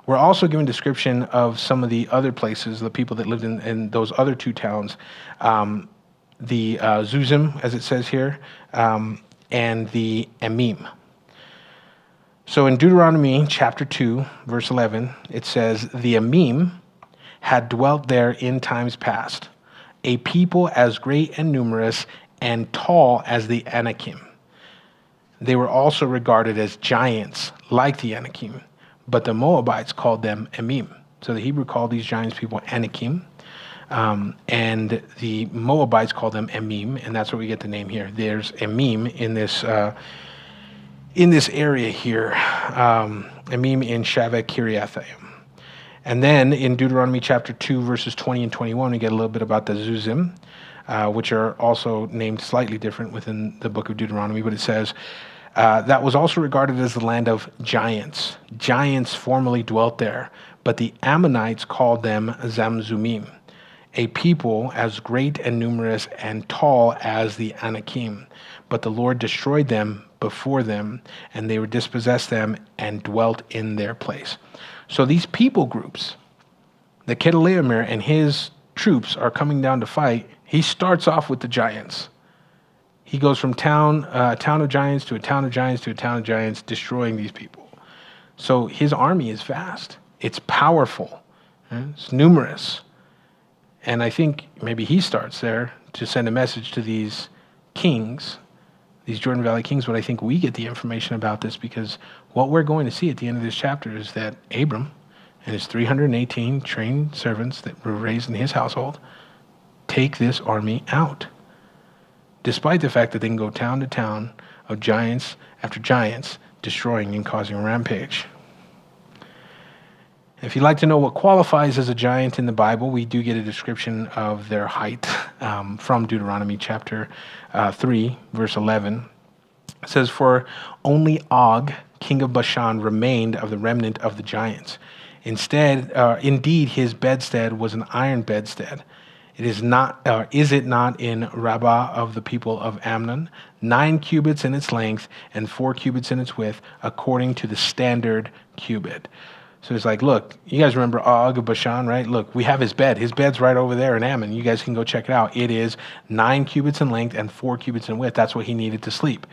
We're also given description of some of the other places, the people that lived in those other two towns, the Zuzim, as it says here, and the Emim. So in Deuteronomy chapter 2, verse 11, it says, the Emim had dwelt there in times past, a people as great and numerous and tall as the Anakim. They were also regarded as giants like the Anakim, but the Moabites called them Emim. So the Hebrew called these giants people Anakim, and the Moabites called them Emim, and that's where we get the name here. There's Emim in this area here, Emim in Shaveh Kiriathaim. And then in Deuteronomy chapter 2, verses 20 and 21, we get a little bit about the Zuzim, which are also named slightly different within the book of Deuteronomy, but it says, that was also regarded as the land of giants. Giants formerly dwelt there, but the Ammonites called them Zamzumim, a people as great and numerous and tall as the Anakim. But the Lord destroyed them before them, and they dispossessed them and dwelt in their place. So these people groups, that Chedorlaomer and his troops are coming down to fight, he starts off with the giants. He goes from a town of giants to a town of giants to a town of giants, destroying these people. So his army is vast. It's powerful. It's numerous. And I think maybe he starts there to send a message to these kings, these Jordan Valley kings, but I think we get the information about this because what we're going to see at the end of this chapter is that Abram and his 318 trained servants that were raised in his household take this army out, despite the fact that they can go town to town of giants after giants, destroying and causing a rampage. If you'd like to know what qualifies as a giant in the Bible, we do get a description of their height from Deuteronomy chapter 3, verse 11. It says, "For only Og, king of Bashan, remained of the remnant of the giants. Indeed, his bedstead was an iron bedstead. Is it not in Rabbah of the people of Ammon, 9 cubits in its length and 4 cubits in its width, according to the standard cubit?" So it's like, look, you guys remember Og of Bashan, right? Look, we have his bed. His bed's right over there in Ammon. You guys can go check it out. It is 9 cubits in length and 4 cubits in width. That's what he needed to sleep.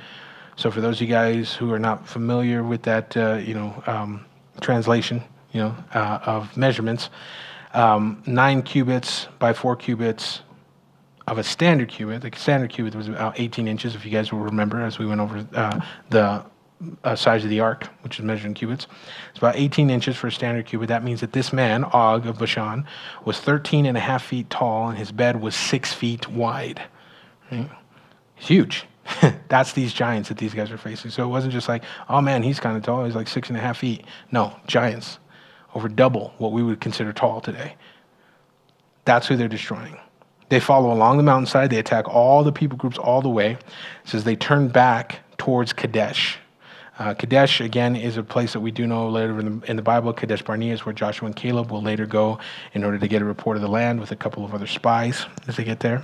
So for those of you guys who are not familiar with that, translation, of measurements, 9 cubits by 4 cubits of a standard cubit. The standard cubit was about 18 inches, if you guys will remember, as we went over the size of the ark, which is measured in cubits. It's about 18 inches for a standard cubit. That means that this man, Og of Bashan, was 13 and a half feet tall, and his bed was 6 feet wide. Right? It's huge. That's these giants that these guys are facing. So it wasn't just like, oh man, he's kind of tall. He's like 6.5 feet. No, giants. Over double what we would consider tall today. That's who they're destroying. They follow along the mountainside. They attack all the people groups all the way. It says they turn back towards Kadesh. Kadesh, again, is a place that we do know later in the Bible. Kadesh Barnea is where Joshua and Caleb will later go in order to get a report of the land with a couple of other spies as they get there.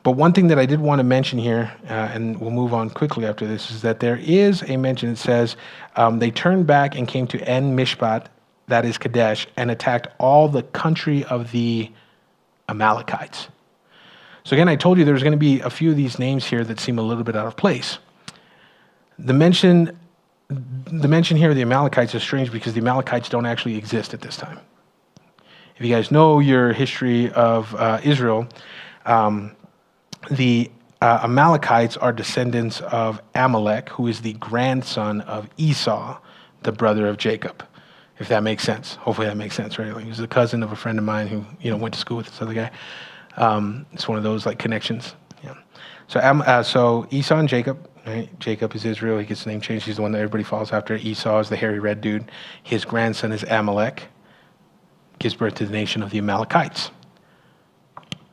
But one thing that I did want to mention here, and we'll move on quickly after this, is that there is a mention. It says they turned back and came to En Mishpat, that is Kadesh, and attacked all the country of the Amalekites. So again, I told you there's going to be a few of these names here that seem a little bit out of place. The mention here of the Amalekites is strange because the Amalekites don't actually exist at this time. If you guys know your history of Israel, the Amalekites are descendants of Amalek, who is the grandson of Esau, the brother of Jacob, if that makes sense. Hopefully that makes sense, right? Like, he was a cousin of a friend of mine who went to school with this other guy. It's one of those like connections. Yeah. So Esau and Jacob. Right? Jacob is Israel. He gets the name changed. He's the one that everybody follows after. Esau is the hairy red dude. His grandson is Amalek. Gives birth to the nation of the Amalekites.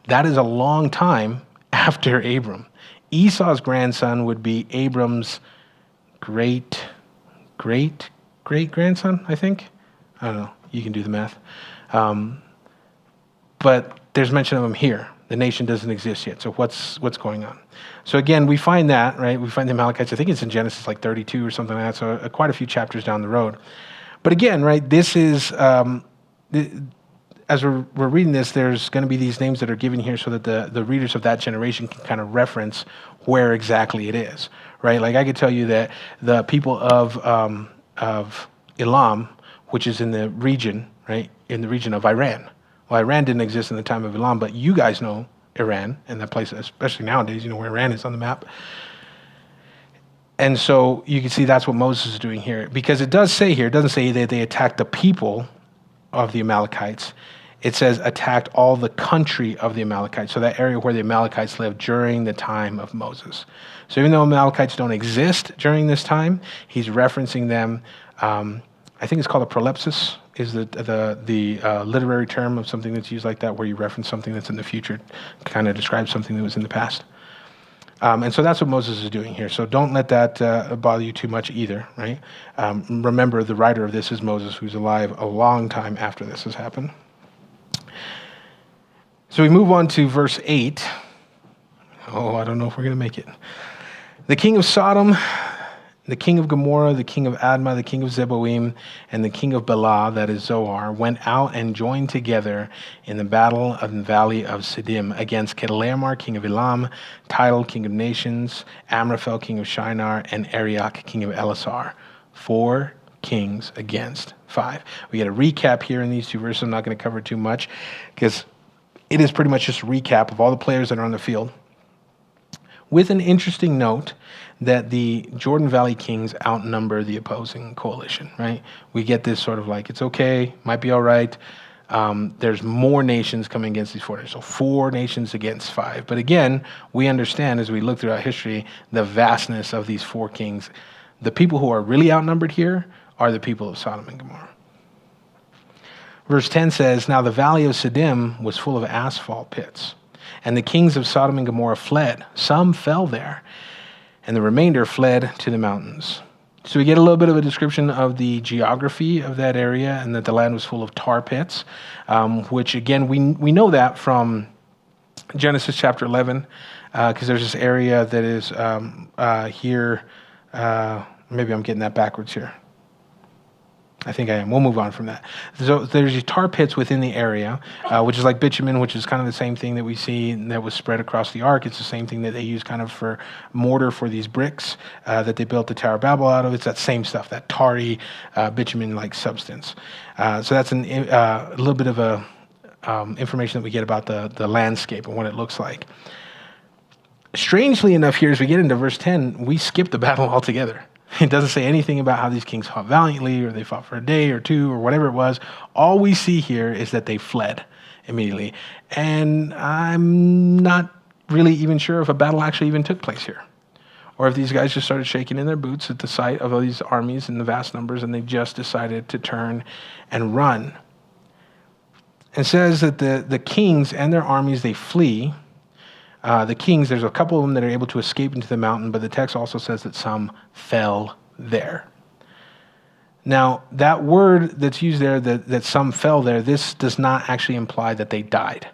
That is a long time after Abram. Esau's grandson would be Abram's great-great-great-grandson, I think. I don't know. You can do the math. But there's mention of him here. The nation doesn't exist yet. So what's going on? So again, we find that, right? We find the Amalekites. I think it's in Genesis like 32 or something like that. So quite a few chapters down the road. But again, right, this is, as we're reading this, there's going to be these names that are given here so that the readers of that generation can kind of reference where exactly it is, right? Like I could tell you that the people of Elam, which is in the region, right, in the region of Iran. Well, Iran didn't exist in the time of Elam, but you guys know Iran and that place, especially nowadays, you know where Iran is on the map. And so you can see that's what Moses is doing here. Because it does say here, it doesn't say that they attacked the people of the Amalekites. It says attacked all the country of the Amalekites. So that area where the Amalekites lived during the time of Moses. So even though Amalekites don't exist during this time, he's referencing them. I think it's called a prolepsis, is the literary term of something that's used like that, where you reference something that's in the future, kind of describes something that was in the past. And so that's what Moses is doing here. So don't let that bother you too much either, right? Remember, the writer of this is Moses, who's alive a long time after this has happened. So we move on to verse 8. Oh, I don't know if we're going to make it. The king of Sodom, the king of Gomorrah, the king of Admah, the king of Zeboim, and the king of Bela, that is Zoar, went out and joined together in the battle of the valley of Siddim against Kedorlaomer, king of Elam, Tidal, king of nations, Amraphel, king of Shinar, and Arioch, king of Elasar. 4 kings against 5. We get a recap here in these 2 verses. I'm not going to cover too much because it is pretty much just a recap of all the players that are on the field, with an interesting note that the Jordan Valley Kings outnumber the opposing coalition, right? We get this sort of like, it's okay, might be all right. There's more nations coming against these 4 nations. So 4 nations against 5. But again, we understand as we look throughout history, the vastness of these 4 kings. The people who are really outnumbered here are the people of Sodom and Gomorrah. Verse 10 says, "Now the valley of Siddim was full of asphalt pits, and the kings of Sodom and Gomorrah fled. Some fell there, and the remainder fled to the mountains." So we get a little bit of a description of the geography of that area, and that the land was full of tar pits, which again, we know that from Genesis chapter 11, because there's this area that is here. Maybe I'm getting that backwards here. I think I am. We'll move on from that. So there's these tar pits within the area, which is like bitumen, which is kind of the same thing that we see that was spread across the ark. It's the same thing that they use kind of for mortar for these bricks that they built the Tower of Babel out of. It's that same stuff, that tarry bitumen-like substance. So that's a little bit of a information that we get about the landscape and what it looks like. Strangely enough, here as we get into verse 10, we skip the battle altogether. It doesn't say anything about how these kings fought valiantly or they fought for a day or two or whatever it was. All we see here is that they fled immediately. And I'm not really even sure if a battle actually even took place here, or if these guys just started shaking in their boots at the sight of all these armies in the vast numbers and they just decided to turn and run. It says that the kings and their armies, they flee. The kings, there's a couple of them that are able to escape into the mountain, but the text also says that some fell there. Now, that word that's used there, that some fell there, this does not actually imply that they died.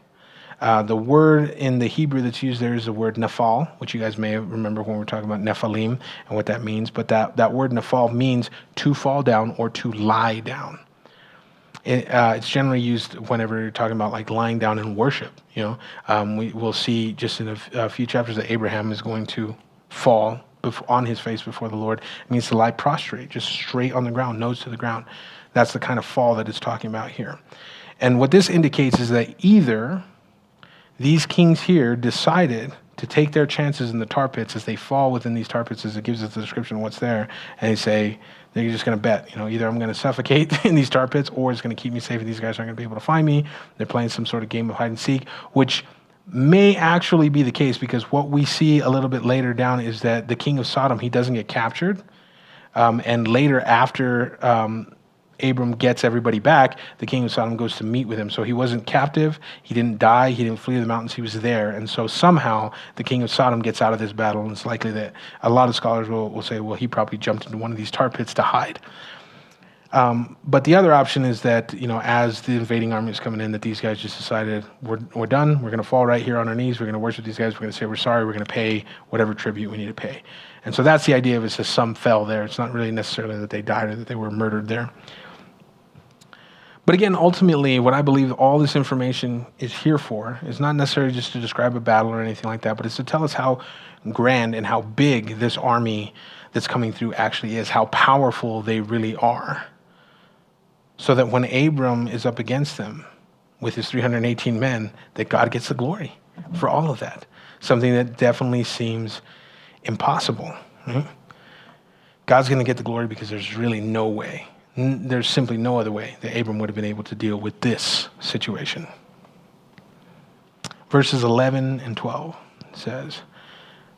The word in the Hebrew that's used there is the word nephal, which you guys may remember when we're talking about Nephilim and what that means. But that word nephal means to fall down or to lie down. It's generally used whenever you're talking about like lying down in worship. We will see just in a few chapters that Abraham is going to fall on his face before the Lord. It means to lie prostrate, just straight on the ground, nose to the ground. That's the kind of fall that it's talking about here. And what this indicates is that either these kings here decided to take their chances in the tar pits as they fall within these tar pits, as it gives us the description of what's there, and they say, they're just going to bet, either I'm going to suffocate in these tar pits or it's going to keep me safe and these guys aren't going to be able to find me. They're playing some sort of game of hide and seek, which may actually be the case, because what we see a little bit later down is that the king of Sodom, he doesn't get captured. And later, after Abram gets everybody back, the king of Sodom goes to meet with him. So he wasn't captive, he didn't die, he didn't flee to the mountains, he was there. And so somehow the king of Sodom gets out of this battle, and it's likely that a lot of scholars will say, well, he probably jumped into one of these tar pits to hide. But the other option is that, as the invading army is coming in, that these guys just decided, we're done, we're going to fall right here on our knees, we're going to worship these guys, we're going to say we're sorry, we're going to pay whatever tribute we need to pay. And so that's the idea of it, says some fell there. It's not really necessarily that they died or that they were murdered there. But again, ultimately, what I believe all this information is here for is not necessarily just to describe a battle or anything like that, but it's to tell us how grand and how big this army that's coming through actually is, how powerful they really are. So that when Abram is up against them with his 318 men, that God gets the glory for all of that. Something that definitely seems impossible. Right? God's going to get the glory because there's really no way. There's simply no other way that Abram would have been able to deal with this situation. Verses 11 and 12 says,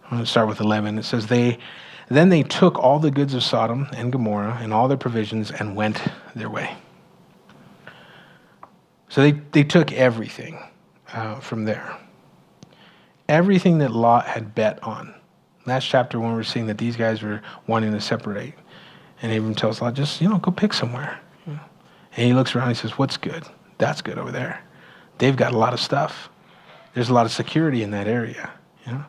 I'm going to start with 11. It says, Then they took all the goods of Sodom and Gomorrah and all their provisions and went their way. So they took everything from there. Everything that Lot had bet on. Last chapter when we were seeing that these guys were wanting to separate. And Abram tells Lot, just, go pick somewhere. And he looks around and he says, what's good? That's good over there. They've got a lot of stuff. There's a lot of security in that area. I'm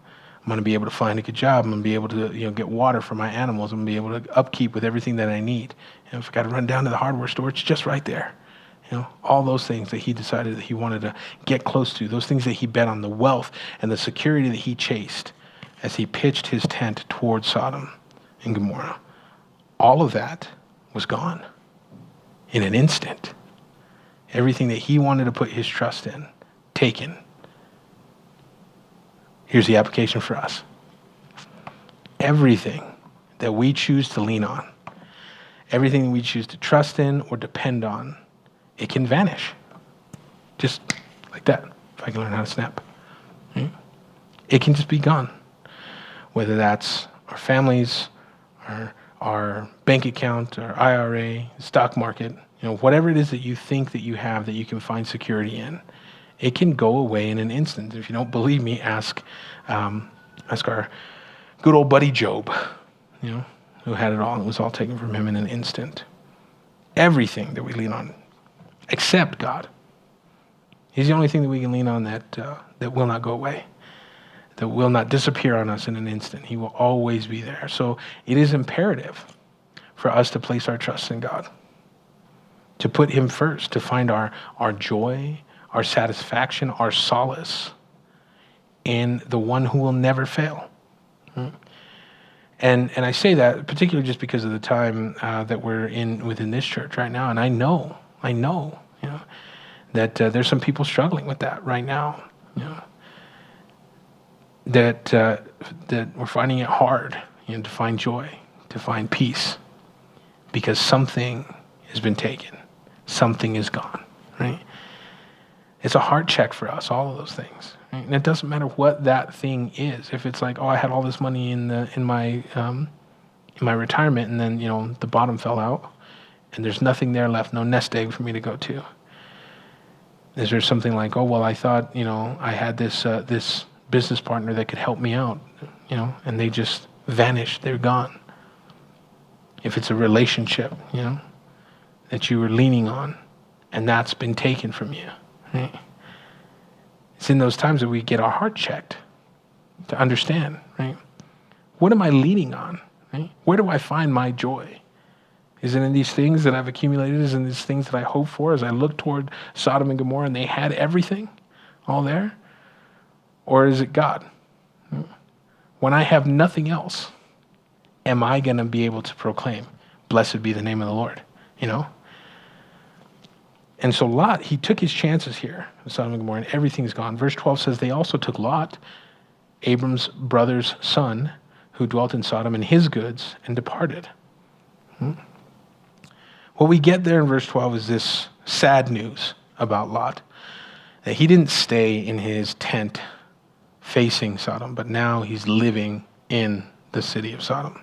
going to be able to find a good job. I'm going to be able to get water for my animals. I'm going to be able to upkeep with everything that I need. If I got to run down to the hardware store, it's just right there. All those things that he decided that he wanted to get close to, those things that he bet on, the wealth and the security that he chased as he pitched his tent towards Sodom and Gomorrah. All of that was gone in an instant. Everything that he wanted to put his trust in, taken. Here's the application for us. Everything that we choose to lean on, everything that we choose to trust in or depend on, it can vanish. Just like that, if I can learn how to snap. It can just be gone. Whether that's our families, our bank account, our IRA, stock market, Whatever it is that you think that you have that you can find security in, it can go away in an instant. If you don't believe me, ask our good old buddy Job, who had it all, and it was all taken from him in an instant. Everything that we lean on, except God. He's the only thing that we can lean on that will not go away, that will not disappear on us in an instant. He will always be there. So it is imperative for us to place our trust in God, to put him first, to find our joy, our satisfaction, our solace in the one who will never fail. And I say that particularly just because of the time that we're in within this church right now. And I know, that there's some people struggling with that right now. That we're finding it hard, to find joy, to find peace, because something has been taken, something is gone, right? It's a heart check for us, all of those things. Right? And it doesn't matter what that thing is. If it's like, I had all this money in my retirement, and then the bottom fell out, and there's nothing there left, no nest egg for me to go to. Is there something like, I thought I had this business partner that could help me out, and they just vanished, they're gone. If it's a relationship, that you were leaning on, and that's been taken from you. Right? It's in those times that we get our heart checked to understand, right? What am I leaning on? Right? Where do I find my joy? Is it in these things that I've accumulated? Is it in these things that I hope for as I look toward Sodom and Gomorrah and they had everything all there? Or is it God? When I have nothing else, am I going to be able to proclaim, blessed be the name of the Lord? And so Lot, he took his chances here in Sodom and Gomorrah, and everything's gone. Verse 12 says, they also took Lot, Abram's brother's son, who dwelt in Sodom, and his goods, and departed. What we get there in verse 12 is this sad news about Lot, that he didn't stay in his tent facing Sodom, but now he's living in the city of Sodom.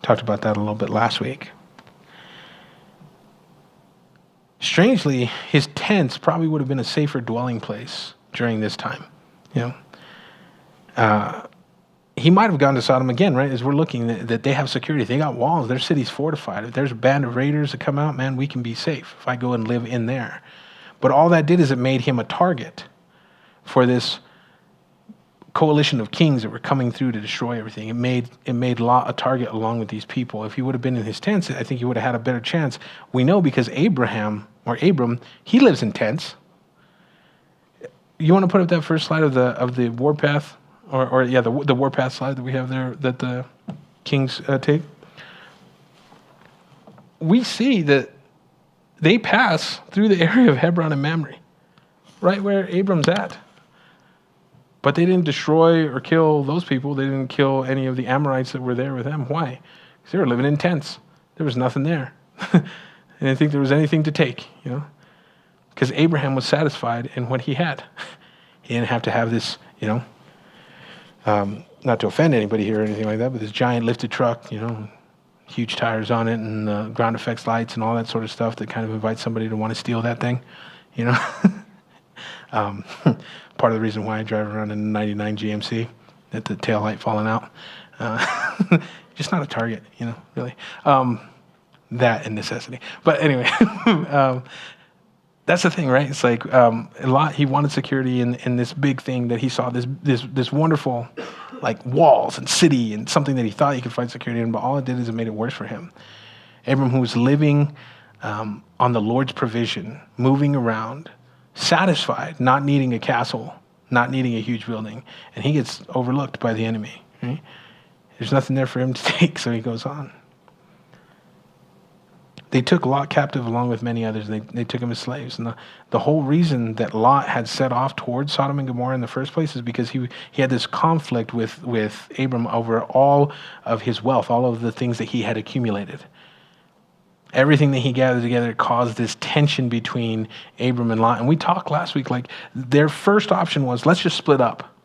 Talked about that a little bit last week. Strangely, his tents probably would have been a safer dwelling place during this time. He might have gone to Sodom again, right? As we're looking, that they have security. They got walls. Their city's fortified. If there's a band of raiders that come out, man, we can be safe if I go and live in there. But all that did is it made him a target for this coalition of kings that were coming through to destroy everything. It made Lot a target along with these people. If he would have been in his tents, I think he would have had a better chance. We know because Abram, he lives in tents. You want to put up that first slide of the warpath, the warpath slide that we have there that the kings take? We see that they pass through the area of Hebron and Mamre, right where Abram's at. But they didn't destroy or kill those people. They didn't kill any of the Amorites that were there with them. Why? Because they were living in tents. There was nothing there. They didn't think there was anything to take, Because Abraham was satisfied in what he had. He didn't have to have this, not to offend anybody here or anything like that, but this giant lifted truck, huge tires on it and ground effects lights and all that sort of stuff that kind of invites somebody to want to steal that thing, Part of the reason why I drive around in a 99 GMC, that the tail light falling out. Just not a target, really. That and necessity. But anyway, that's the thing, right? It's like Lot, he wanted security in this big thing that he saw, this wonderful, like walls and city and something that he thought he could find security in, but all it did is it made it worse for him. Abram, who was living on the Lord's provision, moving around, satisfied, not needing a castle, not needing a huge building, and he gets overlooked by the enemy. Right? There's nothing there for him to take, so he goes on. They took Lot captive along with many others. They took him as slaves. And the whole reason that Lot had set off towards Sodom and Gomorrah in the first place is because he had this conflict with Abram over all of his wealth, all of the things that he had accumulated. Everything that he gathered together caused this tension between Abram and Lot. And we talked last week, like their first option was, let's just split up.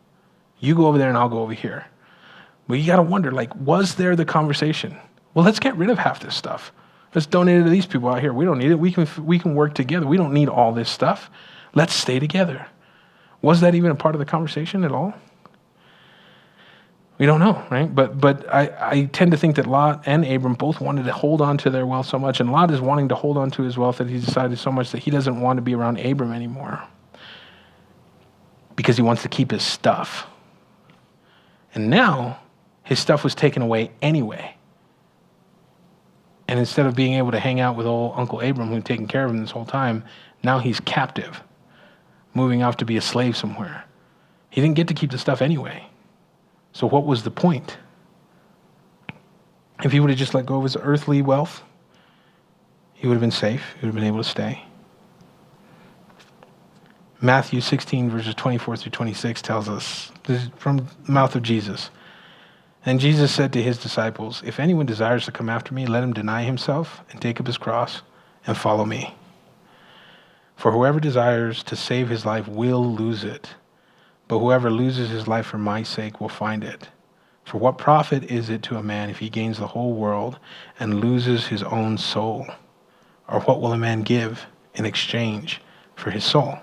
You go over there and I'll go over here. But you got to wonder, like, was there the conversation? Well, let's get rid of half this stuff. Let's donate it to these people out here. We don't need it. We can work together. We don't need all this stuff. Let's stay together. Was that even a part of the conversation at all? We don't know, right? But I tend to think that Lot and Abram both wanted to hold on to their wealth so much, and Lot is wanting to hold on to his wealth that he decided so much that he doesn't want to be around Abram anymore because he wants to keep his stuff. And now his stuff was taken away anyway. And instead of being able to hang out with old Uncle Abram, who'd taken care of him this whole time, now he's captive, moving off to be a slave somewhere. He didn't get to keep the stuff anyway. So what was the point? If he would have just let go of his earthly wealth, he would have been safe. He would have been able to stay. Matthew 16, verses 24 through 26 tells us, this is from the mouth of Jesus. And Jesus said to his disciples, if anyone desires to come after me, let him deny himself and take up his cross and follow me. For whoever desires to save his life will lose it. But whoever loses his life for my sake will find it. For what profit is it to a man if he gains the whole world and loses his own soul? Or what will a man give in exchange for his soul?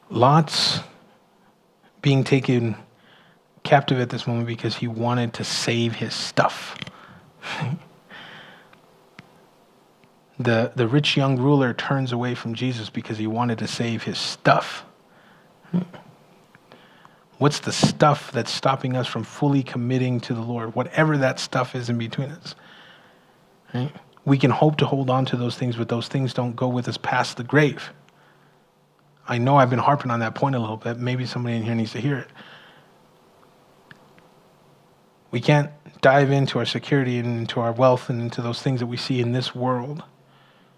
Lot's being taken captive at this moment because he wanted to save his stuff. The rich young ruler turns away from Jesus because he wanted to save his stuff. What's the stuff that's stopping us from fully committing to the Lord? Whatever that stuff is in between us. Right? We can hope to hold on to those things, but those things don't go with us past the grave. I know I've been harping on that point a little bit. Maybe somebody in here needs to hear it. We can't dive into our security and into our wealth and into those things that we see in this world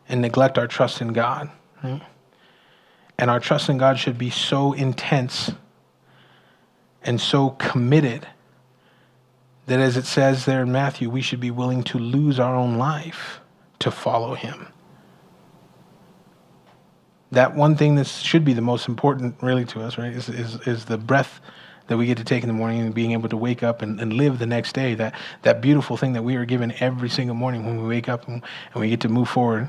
and neglect our trust in God. Right? And our trust in God should be so intense and so committed that, as it says there in Matthew, we should be willing to lose our own life to follow him. That one thing that should be the most important really to us, right, is the breath that we get to take in the morning and being able to wake up and live the next day, that beautiful thing that we are given every single morning when we wake up and we get to move forward.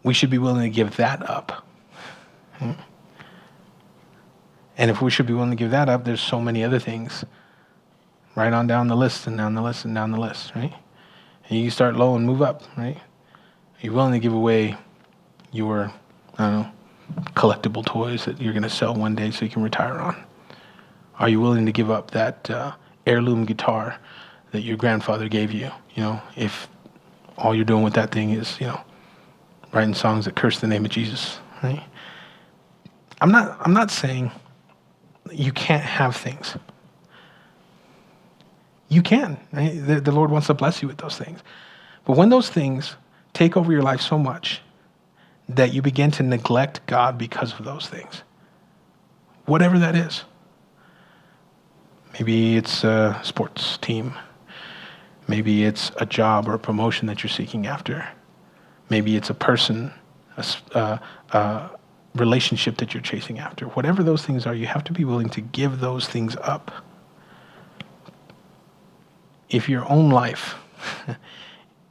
We should be willing to give that up. And if we should be willing to give that up, there's so many other things right on down the list and down the list and down the list, right? And you start low and move up, right? Are you willing to give away your, collectible toys that you're going to sell one day so you can retire on? Are you willing to give up that heirloom guitar that your grandfather gave you? If all you're doing with that thing is, writing songs that curse the name of Jesus, right? I'm not saying you can't have things. You can. Right? The Lord wants to bless you with those things. But when those things take over your life so much that you begin to neglect God because of those things, whatever that is, maybe it's a sports team, maybe it's a job or a promotion that you're seeking after, maybe it's a person, a relationship that you're chasing after. Whatever those things are, you have to be willing to give those things up. If your own life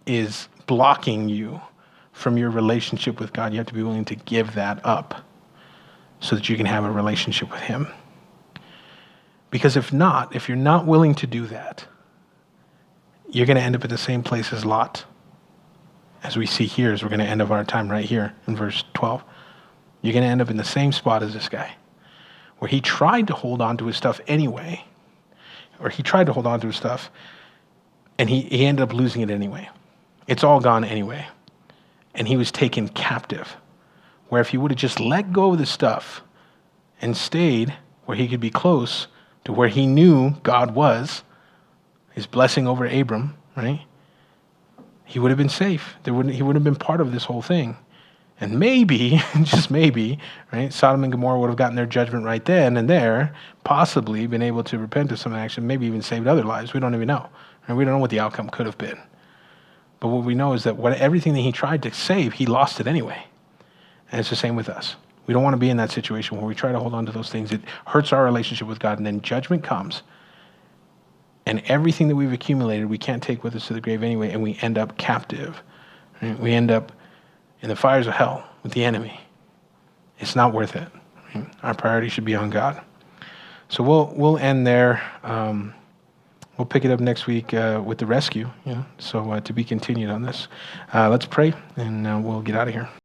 is blocking you from your relationship with God, you have to be willing to give that up so that you can have a relationship with him. Because if you're not willing to do that, you're going to end up at the same place as Lot. As we see here, as we're going to end up our time right here in verse 12. You're going to end up in the same spot as this guy, where he tried to hold on to his stuff anyway, and he ended up losing it anyway. It's all gone anyway. And he was taken captive, where if he would have just let go of the stuff and stayed where he could be close to where he knew God was, his blessing over Abram, right? He would have been safe. He wouldn't have been part of this whole thing. And maybe, just maybe, right, Sodom and Gomorrah would have gotten their judgment right then and there, possibly been able to repent of some action, maybe even saved other lives. We don't even know. And we don't know what the outcome could have been. But what we know is that everything that he tried to save, he lost it anyway. And it's the same with us. We don't want to be in that situation where we try to hold on to those things. It hurts our relationship with God, and then judgment comes. and everything that we've accumulated, we can't take with us to the grave anyway, and we end up captive. Right? We end up in the fires of hell with the enemy. It's not worth it. Right? Our priority should be on God. So we'll end there. We'll pick it up next week with the rescue. So to be continued on this. Let's pray, and we'll get out of here.